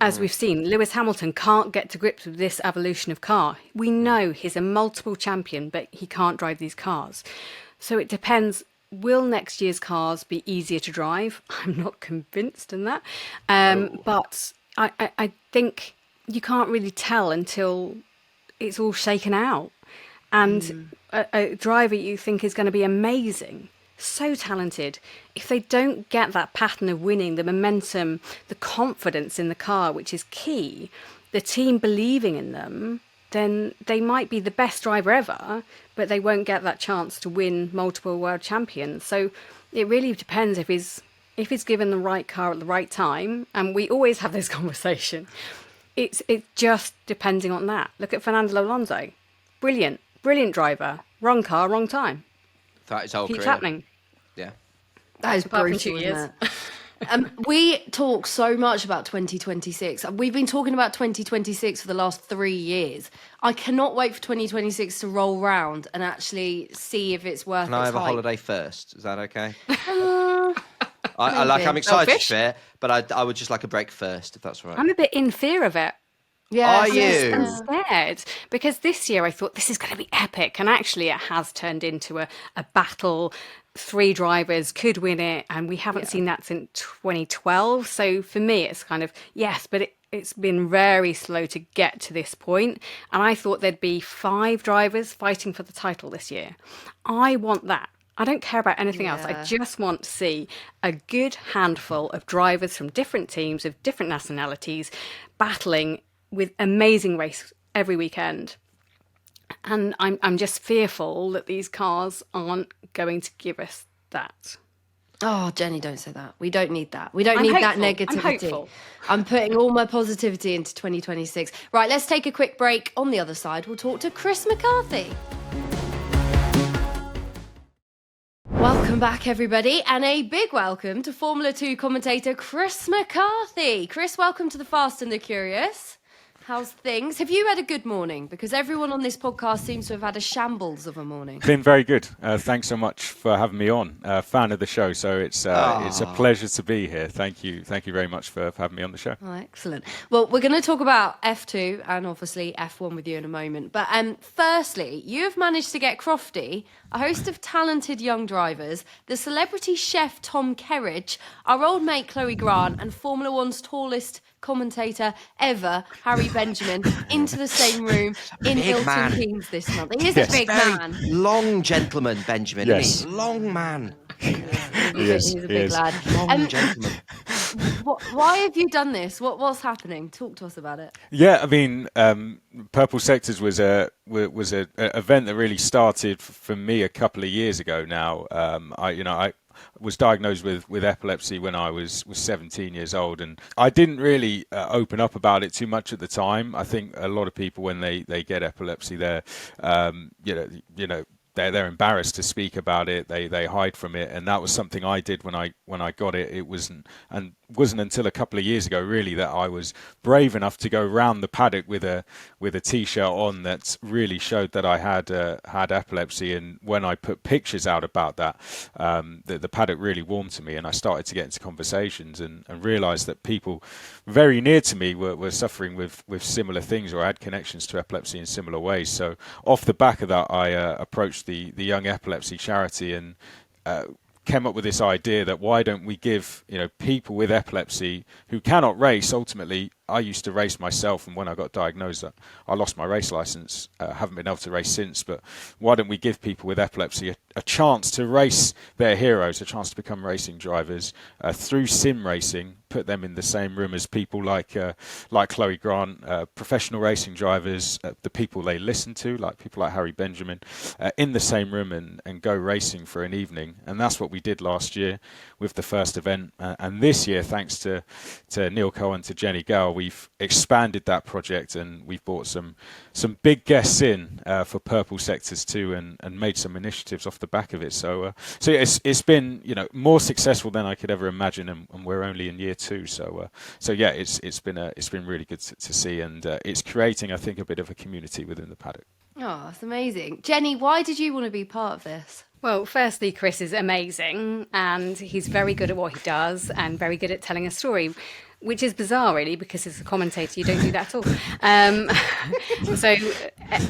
As we've seen, Lewis Hamilton can't get to grips with this evolution of car. We know he's a multiple champion, but he can't drive these cars. So it depends. Will next year's cars be easier to drive? I'm not convinced in that. But I think you can't really tell until it's all shaken out. and a driver you think is going to be amazing, so talented, if they don't get that pattern of winning, the momentum, the confidence in the car, which is key, the team believing in them, then they might be the best driver ever, but they won't get that chance to win multiple world champions. So it really depends if he's given the right car at the right time, and we always have this conversation. It's just depending on that. Look at Fernando Alonso. Brilliant driver. Wrong car, wrong time.
Throughout his whole
Keeps
career.
happening.
Yeah.
That is
Apart from
brutal,
2
isn't
years.
it? We talk so much about 2026. We've been talking about 2026 for the last 3 years. I cannot wait for 2026 to roll round and actually see if it's worth
Can I
its
have a
hype.
holiday first? Is that okay?
Maybe.
I'm excited
Selfish.
for it, but I would just like a break first, if that's all right.
I'm a bit in fear of it.
Yeah,
Are you?
I'm scared because this year I thought this is going to be epic, and actually it has turned into a battle. 3 drivers could win it, and we haven't seen that since 2012. So for me, it's kind of yes, but it's been very slow to get to this point. And I thought there'd be 5 drivers fighting for the title this year. I want that. I don't care about anything else. I just want to see a good handful of drivers from different teams of different nationalities battling with amazing race every weekend. And I'm just fearful that these cars aren't going to give us that.
Oh, Jenny, don't say that. We don't need that. We don't
I'm
need that
hopeful. I'm
negativity.
hopeful.
I'm putting all my positivity into 2026. Right, let's take a quick break. On the other side, we'll talk to Chris McCarthy. Welcome back, everybody, and a big welcome to Formula 2 commentator Chris McCarthy. Chris, welcome to the Fast and the Curious. How's things? Have you had a good morning? Because everyone on this podcast seems to have had a shambles of a morning.
Been very good. Thanks so much for having me on. Fan of the show, so it's a pleasure to be here. Thank you very much for having me on the show.
Oh, excellent. Well, we're going to talk about F2 and obviously F1 with you in a moment. But firstly, you have managed to get Crofty, a host of talented young drivers, the celebrity chef Tom Kerridge, our old mate Chloe Grant, and Formula One's tallest commentator ever, Harry Benjamin, into the same room in
big
Hilton
man.
Keynes this month. He is a big man.
Long gentleman, Benjamin.
Yes.
Isn't he? Long man.
He's a
he
big
is.
lad.
Long gentleman.
Why have you done this? What's happening? Talk to us about it.
Yeah, I mean, Purple Sectors was a event that really started for me a couple of years ago now. I was diagnosed with epilepsy when I was 17 years old, and I didn't really open up about it too much at the time. I think a lot of people, when they get epilepsy, they're they're embarrassed to speak about it. They hide from it, and that was something I did when I got it. It wasn't until a couple of years ago really that I was brave enough to go round the paddock with a t-shirt on that really showed that I had epilepsy. And when I put pictures out about that, the paddock really warmed to me, and I started to get into conversations and realised that people very near to me were suffering with similar things or had connections to epilepsy in similar ways. So off the back of that, I approached the Young Epilepsy charity and came up with this idea that why don't we give people with epilepsy who cannot race. Ultimately, I used to race myself, and when I got diagnosed, I lost my race license. Haven't been able to race since. But why don't we give people with epilepsy a chance to race their heroes, a chance to become racing drivers through sim racing? Put them in the same room as people like Chloe Grant, professional racing drivers, the people they listen to, like people like Harry Benjamin, in the same room and go racing for an evening. And that's what we did last year with the first event. And this year, thanks to Neil Cohen, to Jennie Gow, we've expanded that project, and we've brought some big guests in for Purple Sectors too, and made some initiatives off the back of it. So it's been more successful than I could ever imagine, and we're only in year 2. So yeah, it's been really good to see, and it's creating, I think, a bit of a community within the paddock.
Oh, that's amazing. Jenny, why did you want to be part of this?
Well, firstly, Chris is amazing, and he's very good at what he does and very good at telling a story, which is bizarre, really, because as a commentator, you don't do that at all. So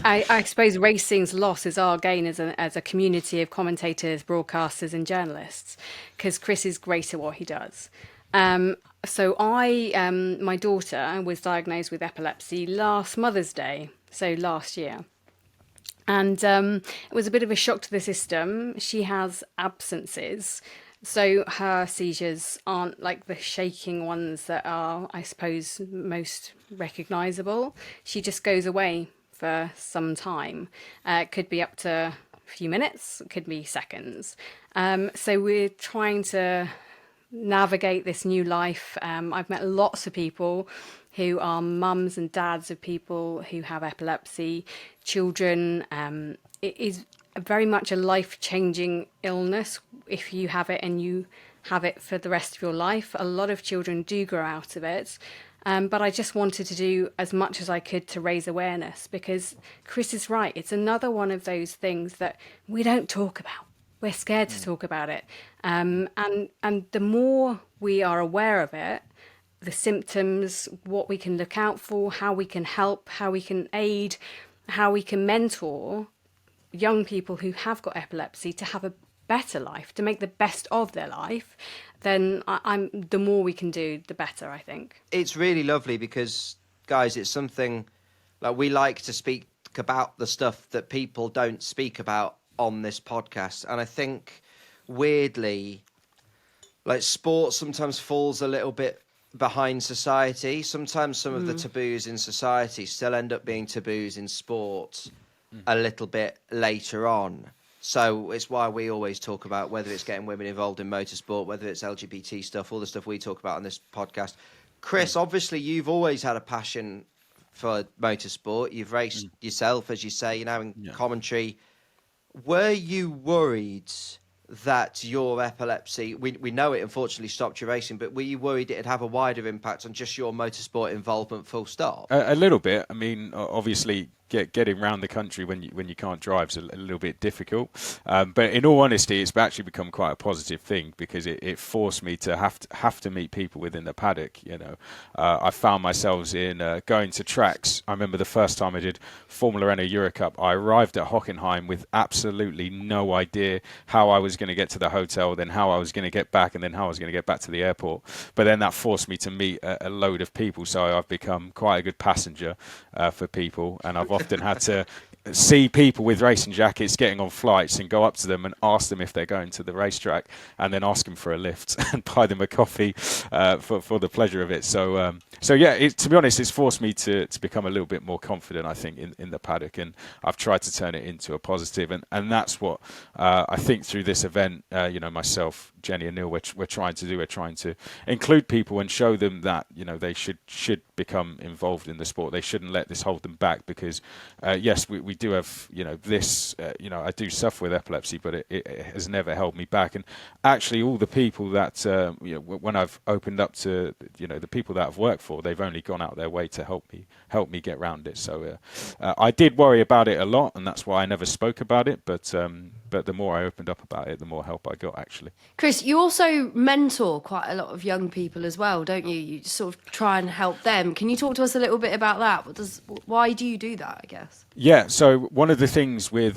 I suppose racing's loss is our gain as a community of commentators, broadcasters and journalists, because Chris is great at what he does. So my daughter was diagnosed with epilepsy last Mother's Day, so last year. And it was a bit of a shock to the system. She has absences. So her seizures aren't like the shaking ones that are, I suppose, most recognisable. She just goes away for some time. It could be up to a few minutes, it could be seconds. So we're trying to navigate this new life. I've met lots of people who are mums and dads of people who have epilepsy, children. It is very much a life-changing illness if you have it and you have it for the rest of your life. A lot of children do grow out of it. But I just wanted to do as much as I could to raise awareness, because Chris is right. It's another one of those things that we don't talk about. We're scared to talk about it. And the more we are aware of it, the symptoms, what we can look out for, how we can help, how we can aid, how we can mentor young people who have got epilepsy to have a better life, to make the best of their life, then the more we can do, the better, I think.
It's really lovely because, guys, it's something like we like to speak about the stuff that people don't speak about on this podcast. And I think, weirdly, like sport sometimes falls a little bit behind society. Sometimes some of the taboos in society still end up being taboos in sport a little bit later on. So it's why we always talk about whether it's getting women involved in motorsport, whether it's LGBT stuff, all the stuff we talk about on this podcast. Chris, obviously you've always had a passion for motorsport. You've raced yourself, as you say, in commentary. Were you worried that your epilepsy, we know it unfortunately stopped your racing, but were you worried it'd have a wider impact on just your motorsport involvement, full stop?
A little bit. I mean, obviously, getting around the country when you can't drive is a little bit difficult. But in all honesty, it's actually become quite a positive thing because it forced me to have to meet people within the paddock. I found myself in going to tracks. I remember the first time I did Formula Renault Eurocup, I arrived at Hockenheim with absolutely no idea how I was going to get to the hotel, then how I was going to get back, and then how I was going to get back to the airport. But then that forced me to meet a load of people, so I've become quite a good passenger for people, and I've often had to see people with racing jackets getting on flights and go up to them and ask them if they're going to the racetrack, and then ask them for a lift and buy them a coffee for the pleasure of it. So yeah, to be honest, it's forced me to become a little bit more confident, I think, in the paddock, and I've tried to turn it into a positive, and that's what I think through this event, myself, Jennie and Neil, we're trying to do. We're trying to include people and show them that they should become involved in the sport. They shouldn't let this hold them back, because yes, we do have this. I do suffer with epilepsy, but it has never held me back. And actually, all the people that when I've opened up to the people that I've worked for, they've only gone out their way to help me get around it. So I did worry about it a lot, and that's why I never spoke about it. But the more I opened up about it, the more help I got, actually.
Chris, you also mentor quite a lot of young people as well, don't you? You sort of try and help them. Can you talk to us a little bit about that? Why do you do that, I guess?
Yeah, so one of the things with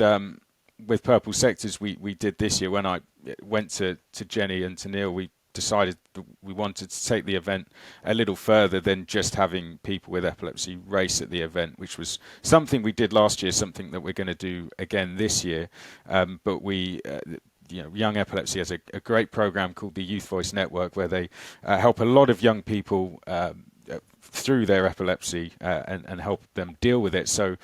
Purple Sectors we did this year, when I went to Jennie and to Neil, we decided that we wanted to take the event a little further than just having people with epilepsy race at the event, which was something we did last year, something that we're going to do again this year. But we... Young Epilepsy has a great program called the Youth Voice Network, where they help a lot of young people through their epilepsy and help them deal with it. So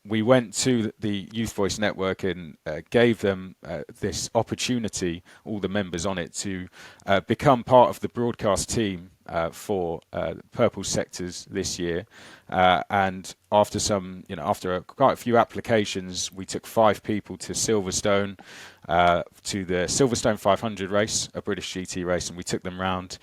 we went to the Youth Voice Network and gave them this opportunity, all the members on it, to become part of the broadcast team for Purple Sectors this year. And after quite a few applications, we took 5 people to Silverstone, to the Silverstone 500 race, a British GT race, and we took them round.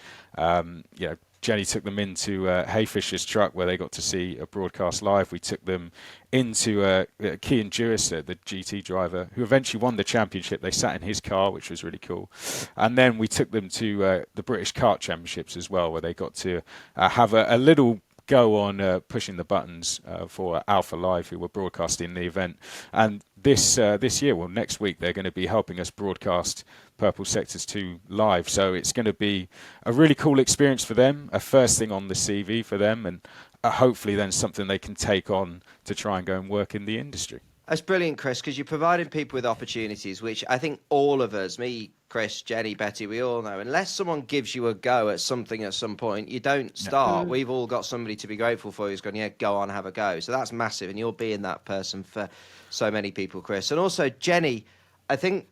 Jennie took them into Hayfisher's truck, where they got to see a broadcast live. We took them into Kean Jewis, the GT driver, who eventually won the championship. They sat in his car, which was really cool. And then we took them to the British Kart Championships as well, where they got to have a little go on pushing the buttons for Alpha Live, who were broadcasting the event. And this year, next week, they're going to be helping us broadcast Purple Sectors 2 live. So it's going to be a really cool experience for them, a first thing on the CV for them, and hopefully then something they can take on to try and go and work in the industry.
That's brilliant, Chris, because you're providing people with opportunities, which I think all of us, me, Chris, Jenny, Betty, we all know, unless someone gives you a go at something at some point, you don't start. We've all got somebody to be grateful for who's gone, yeah, go on, have a go. So that's massive, and you're being that person for so many people, Chris. And also, Jenny, I think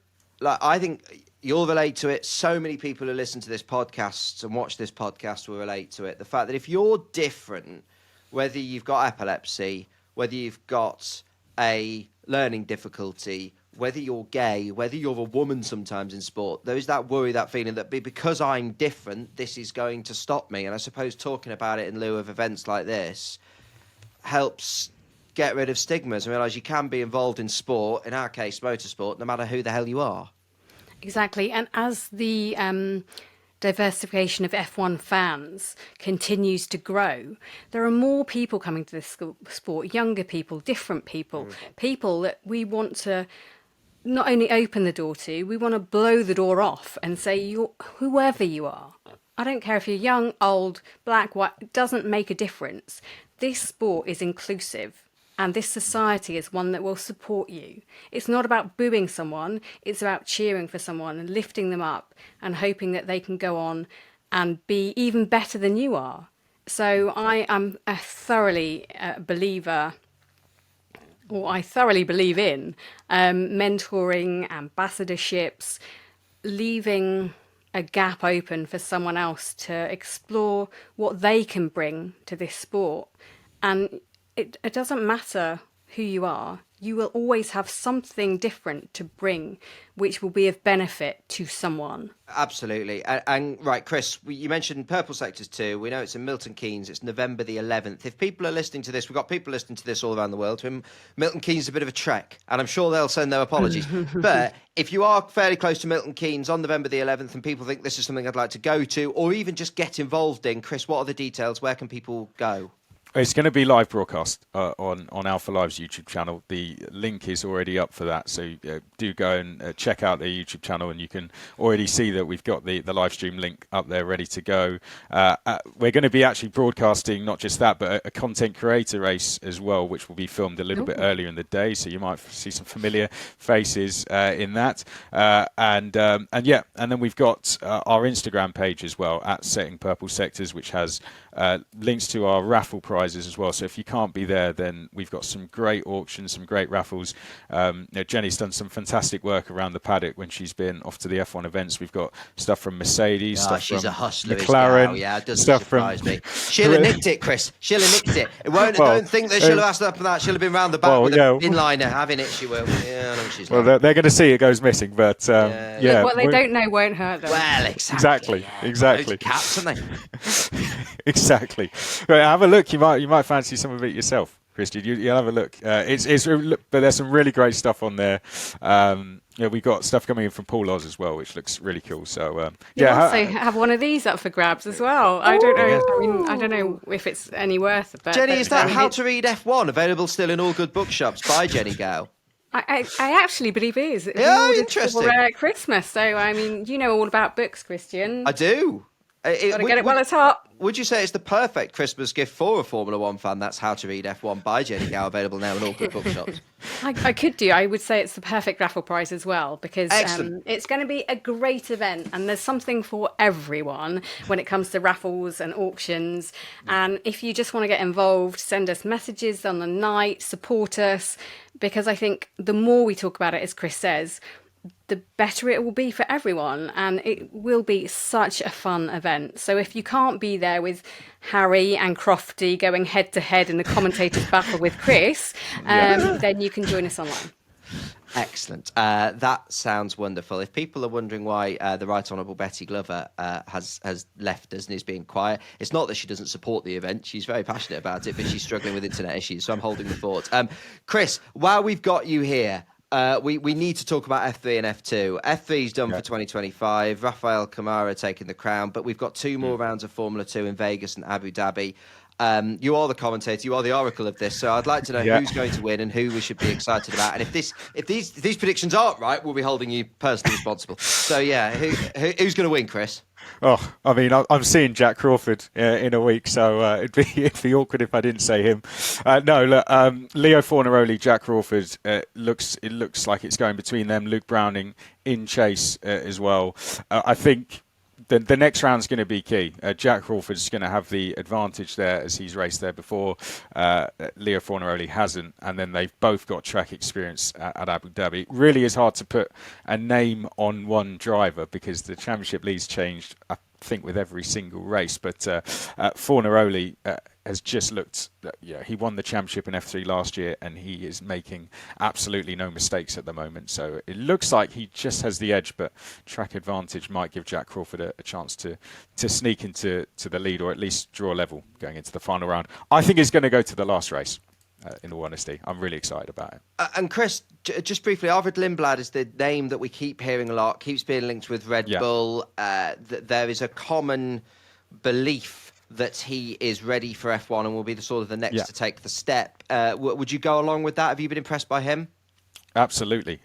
you'll relate to it. So many people who listen to this podcast and watch this podcast will relate to it. The fact that if you're different, whether you've got epilepsy, whether you've got a learning difficulty, whether you're gay, whether you're a woman sometimes in sport, there's that worry, that feeling that because I'm different, this is going to stop me. And I suppose talking about it in lieu of events like this helps get rid of stigmas and realise you can be involved in sport, in our case, motorsport, no matter who the hell you are.
Exactly. And as the diversification of F1 fans continues to grow, there are more people coming to this sport, younger people, different people, people that we want to not only open the door to, we want to blow the door off and say, you're whoever you are. I don't care if you're young, old, black, white, it doesn't make a difference. This sport is inclusive. And this society is one that will support you. It's not about booing someone. It's about cheering for someone and lifting them up and hoping that they can go on and be even better than you are. So I am a thoroughly believer, or I thoroughly believe in mentoring, ambassadorships, leaving a gap open for someone else to explore what they can bring to this sport. And it doesn't matter who you are, you will always have something different to bring, which will be of benefit to someone.
Absolutely. And right, Chris, you mentioned Purple Sectors 2. We know it's in Milton Keynes. It's November the 11th. If people are listening to this, we've got people listening to this all around the world. Milton Keynes is a bit of a trek, and I'm sure they'll send their apologies. But if you are fairly close to Milton Keynes on November the 11th and people think this is something I'd like to go to or even just get involved in, Chris, what are the details? Where can people go?
It's going to be live broadcast on Alpha Live's YouTube channel. The link is already up for that, so do go and check out their YouTube channel, and you can already see that we've got the live stream link up there ready to go. We're going to be actually broadcasting not just that, but a content creator race as well, which will be filmed a little bit earlier in the day, so you might see some familiar faces in that. And then we've got our Instagram page as well, at Setting Purple Sectors, which has links to our raffle prizes as well. So if you can't be there, then we've got some great auctions, some great raffles. Jenny's done some fantastic work around the paddock when she's been off to the F1 events. We've got stuff from Mercedes, stuff
she's
from
a hustler,
McLaren.
Yeah, it doesn't
stuff
surprise
from
me. She'll have nicked it, Chris. She'll have nicked it. It won't. Don't think that she'll have asked up for that. She'll have been round the back with an inliner having it. She will. Yeah, I know she's.
Well, they're going to see it goes missing, but
Look, what they don't know won't hurt them.
Well, exactly.
Exactly.
Caps, aren't they?
Exactly. Right, have a look. You might fancy some of it yourself, Christian. You'll have a look. But there's some really great stuff on there. We've got stuff coming in from Paul Oz as well, which looks really cool. So
you also have one of these up for grabs as well. I don't know. I mean, I don't know if it's any worth it. But
Jenny, is that How to Read F1 available still in all good bookshops by Jennie Gow?
I actually believe it is.
Yeah, interesting.
For Christmas. So, I mean, you know all about books, Christian.
I do.
Gotta get it while it's hot.
Would you say it's the perfect Christmas gift for a Formula One fan? That's How to Read F1 by Jennie Gow, available now in all good bookshops.
I could do. I would say it's the perfect raffle prize as well, because it's going to be a great event, and there's something for everyone when it comes to raffles and auctions. And if you just want to get involved, send us messages on the night, support us, because I think the more we talk about it, as Chris says, the better it will be for everyone, and it will be such a fun event. So if you can't be there with Harry and Crofty going head to head in the commentators battle with Chris, then you can join us online.
Excellent. That sounds wonderful. If people are wondering why the Right Honourable Betty Glover has left us and is being quiet, it's not that she doesn't support the event. She's very passionate about it, but she's struggling with internet issues, so I'm holding the fort. Chris, while we've got you here, we need to talk about F3 and F2. F3's done for 2025. Rafael Camara taking the crown, but we've got two more rounds of Formula 2 in Vegas and Abu Dhabi. You are the commentator. You are the oracle of this. So I'd like to know who's going to win and who we should be excited about. And if these predictions aren't right, we'll be holding you personally responsible. So yeah, who's going to win, Chris?
Oh, I mean, I'm seeing Jack Crawford in a week, so it'd be awkward if I didn't say him. No, look, Leo Fornaroli, Jack Crawford. It looks like it's going between them. Luke Browning in chase as well. I think the next round's going to be key. Jack Crawford's going to have the advantage there as he's raced there before. Leo Fornaroli hasn't, and then they've both got track experience at Abu Dhabi. It really is hard to put a name on one driver because the championship lead's changed, I think, with every single race. But Fornaroli has just looked, he won the championship in F3 last year and he is making absolutely no mistakes at the moment. So it looks like he just has the edge, but track advantage might give Jack Crawford a chance to sneak into the lead or at least draw level going into the final round. I think he's going to go to the last race. In all honesty, I'm really excited about it.
And Chris, just briefly, Arvid Lindblad is the name that we keep hearing a lot, keeps being linked with Red Bull. There is a common belief that he is ready for F1 and will be the next to take the step. Would you go along with that? Have you been impressed by him?
Absolutely.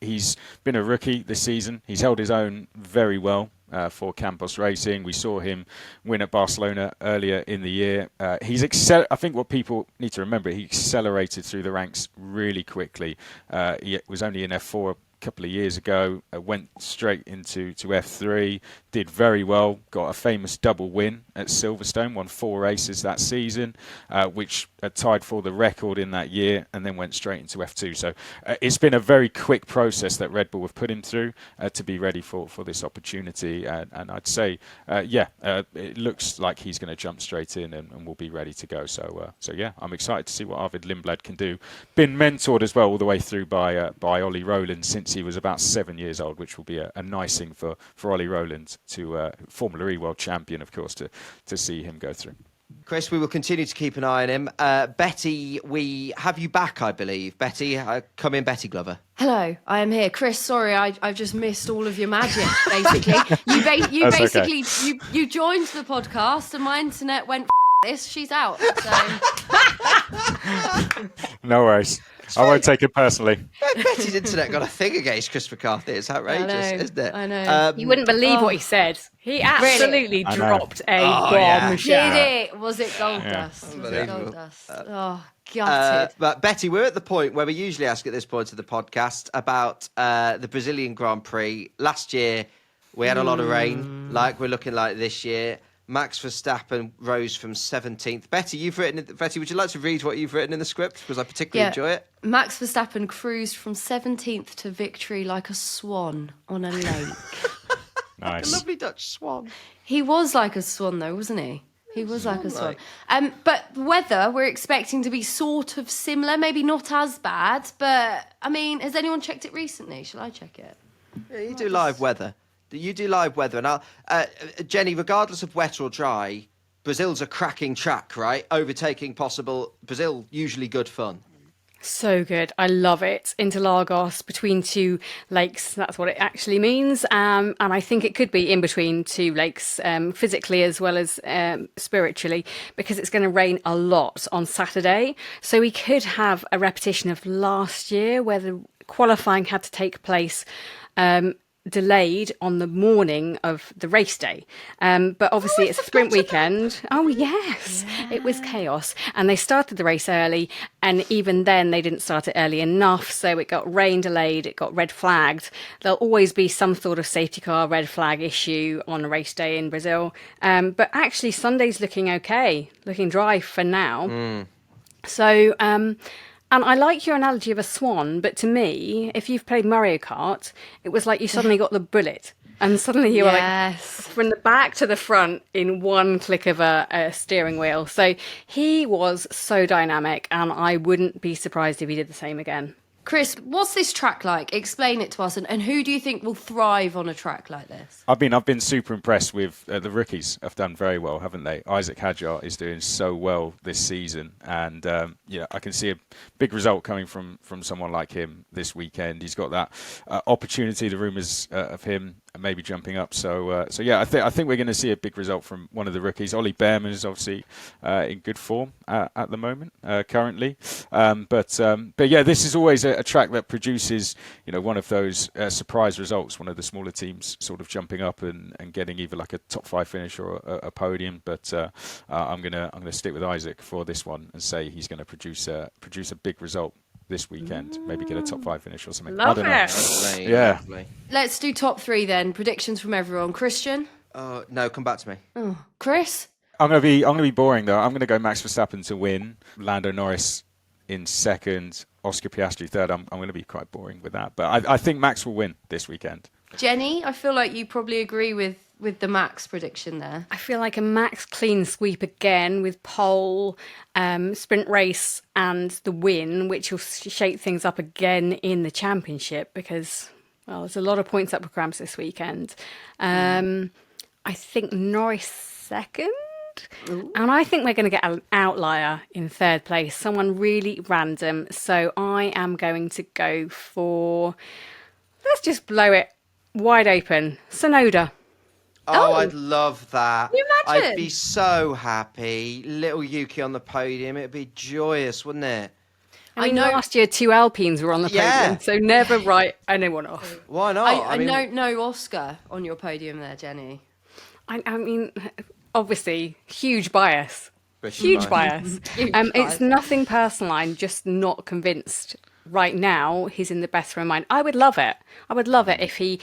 He's been a rookie this season. He's held his own very well for Campos Racing. We saw him win at Barcelona earlier in the year. I think what people need to remember, he accelerated through the ranks really quickly. He was only in F4 couple of years ago, went straight into F3, did very well, got a famous double win at Silverstone, won 4 races that season, which tied for the record in that year, and then went straight into F2. So it's been a very quick process that Red Bull have put him through to be ready for this opportunity. And I'd say, it looks like he's going to jump straight in and will be ready to go. So yeah, I'm excited to see what Arvid Lindblad can do. Been mentored as well all the way through by Ollie Rowland since he was about 7 years old, which will be a nice thing for Ollie Rowland to Formula E world champion, of course, to see him go through.
Chris, we will continue to keep an eye on him. Betty, we have you back, I believe. Betty, come in, Betty Glover.
Hello, I am here. Chris, sorry, I've just missed all of your magic, basically. You basically, okay. you joined the podcast and my internet went, this, she's out. So.
No worries. I won't take it personally.
Betty's internet got a thing against Chris McCarthy. It's outrageous, isn't it?
I know.
You wouldn't believe what he said. He absolutely dropped a bombshell.
Did it? Was it gold dust? Was it gold dust? Gutted.
But Betty, we're at the point where we usually ask at this point of the podcast about the Brazilian Grand Prix. Last year, we had a lot of rain, like we're looking like this year. Max Verstappen rose from 17th. Betty, would you like to read what you've written in the script? Because I particularly enjoy it.
Max Verstappen cruised from 17th to victory like a swan on a lake.
A
Nice.
lovely Dutch swan.
He was like a swan, though, wasn't he? He was like a swan. But weather, we're expecting to be sort of similar, maybe not as bad. But, I mean, has anyone checked it recently? Shall I check it?
Yeah, you do live weather. You do live weather. And Jenny, regardless of wet or dry, Brazil's a cracking track, right? Overtaking possible. Brazil, usually good fun.
So good. I love it. Interlargos, between two lakes. That's what it actually means. And I think it could be in between two lakes, physically as well as spiritually, because it's going to rain a lot on Saturday. So we could have a repetition of last year where the qualifying had to take place delayed on the morning of the race day. But obviously it's a sprint weekend. Oh, yes. Yeah. It was chaos. And they started the race early, and even then they didn't start it early enough. So it got rain delayed, it got red flagged. There'll always be some sort of safety car red flag issue on a race day in Brazil. But actually Sunday's looking okay, looking dry for now. So, and I like your analogy of a swan, but to me, if you've played Mario Kart, it was like you suddenly got the bullet. And suddenly you were like from the back to the front in one click of a steering wheel. So he was so dynamic, and I wouldn't be surprised if he did the same again.
Chris, what's this track like? Explain it to us, and who do you think will thrive on a track like this?
I've been super impressed with the rookies. Have done very well, haven't they? Isaac Hadjar is doing so well this season, and I can see a big result coming from someone like him this weekend. He's got that opportunity. The rumours of him maybe jumping up. So yeah, I think we're going to see a big result from one of the rookies. Ollie Bearman is obviously in good form at the moment, currently. But yeah, this is always a track that produces, one of those surprise results. One of the smaller teams sort of jumping up and getting either like a top 5 finish or a podium. But I'm gonna stick with Isaac for this one and say he's going to produce a big result this weekend. Maybe get a top 5 finish or something.
Love
I don't know.
it.
Yeah.
Lovely.
Let's do top 3 then. Predictions from everyone. Christian?
No, come back to me.
Oh, Chris?
I'm gonna be boring though. I'm gonna go Max Verstappen to win, Lando Norris in second, Oscar Piastri third. I'm gonna be quite boring with that, but I think Max will win this weekend.
Jenny, I feel like you probably agree with the Max prediction there.
I feel like a Max clean sweep again with pole, sprint race and the win, which will shake things up again in the championship because, well, there's a lot of points up for grabs this weekend. I think Norris second. Ooh. And I think we're going to get an outlier in third place, someone really random. So I am going to go for, let's just blow it wide open, Tsunoda.
Oh, I'd love that.
Can you imagine?
I'd be so happy. Little Yuki on the podium. It'd be joyous, wouldn't it?
I know last year 2 Alpines were on the podium, so never write anyone off.
Why not?
I mean, no Oscar on your podium there, Jenny.
I mean, obviously, huge bias.
Huge
bias. It's nothing personal. I'm just not convinced right now he's in the best frame of mind. I would love it. I would love it if he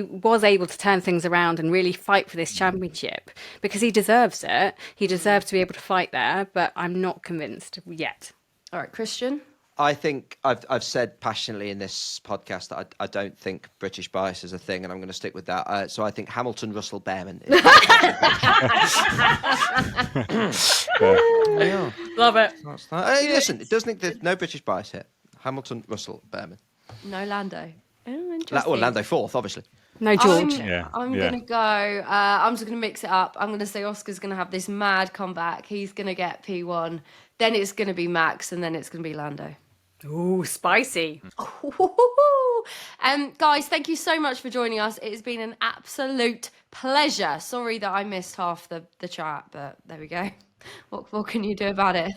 was able to turn things around and really fight for this championship because he deserves it. He deserves to be able to fight there, but I'm not convinced yet.
All right, Christian.
I think I've said passionately in this podcast that I don't think British bias is a thing, and I'm going to stick with that. So I think Hamilton, Russell, Bearman.
Love it.
Hey, listen, it doesn't think there's no British bias here. Hamilton, Russell, Bearman.
No Lando. Oh, interesting.
Lando fourth, obviously.
No George.
I'm going to go. I'm just going to mix it up. I'm going to say Oscar's going to have this mad comeback. He's going to get P1. Then it's going to be Max, and then it's going to be Lando.
Ooh, spicy.
Guys, thank you so much for joining us. It has been an absolute pleasure. Sorry that I missed half the chat, but there we go. What can you do about it?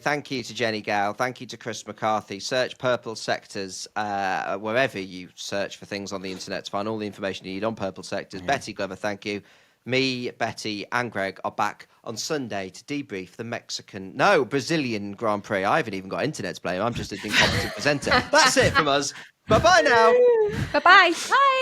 Thank you to Jennie Gow. Thank you to Chris McCarthy. Search Purple Sectors wherever you search for things on the internet to find all the information you need on Purple Sectors. Yeah. Betty Glover, thank you. Me, Betty and Greg are back on Sunday to debrief the Brazilian Grand Prix. I haven't even got internet to blame. I'm just an incompetent presenter. That's it from us. Bye-bye now.
Bye-bye.
Bye.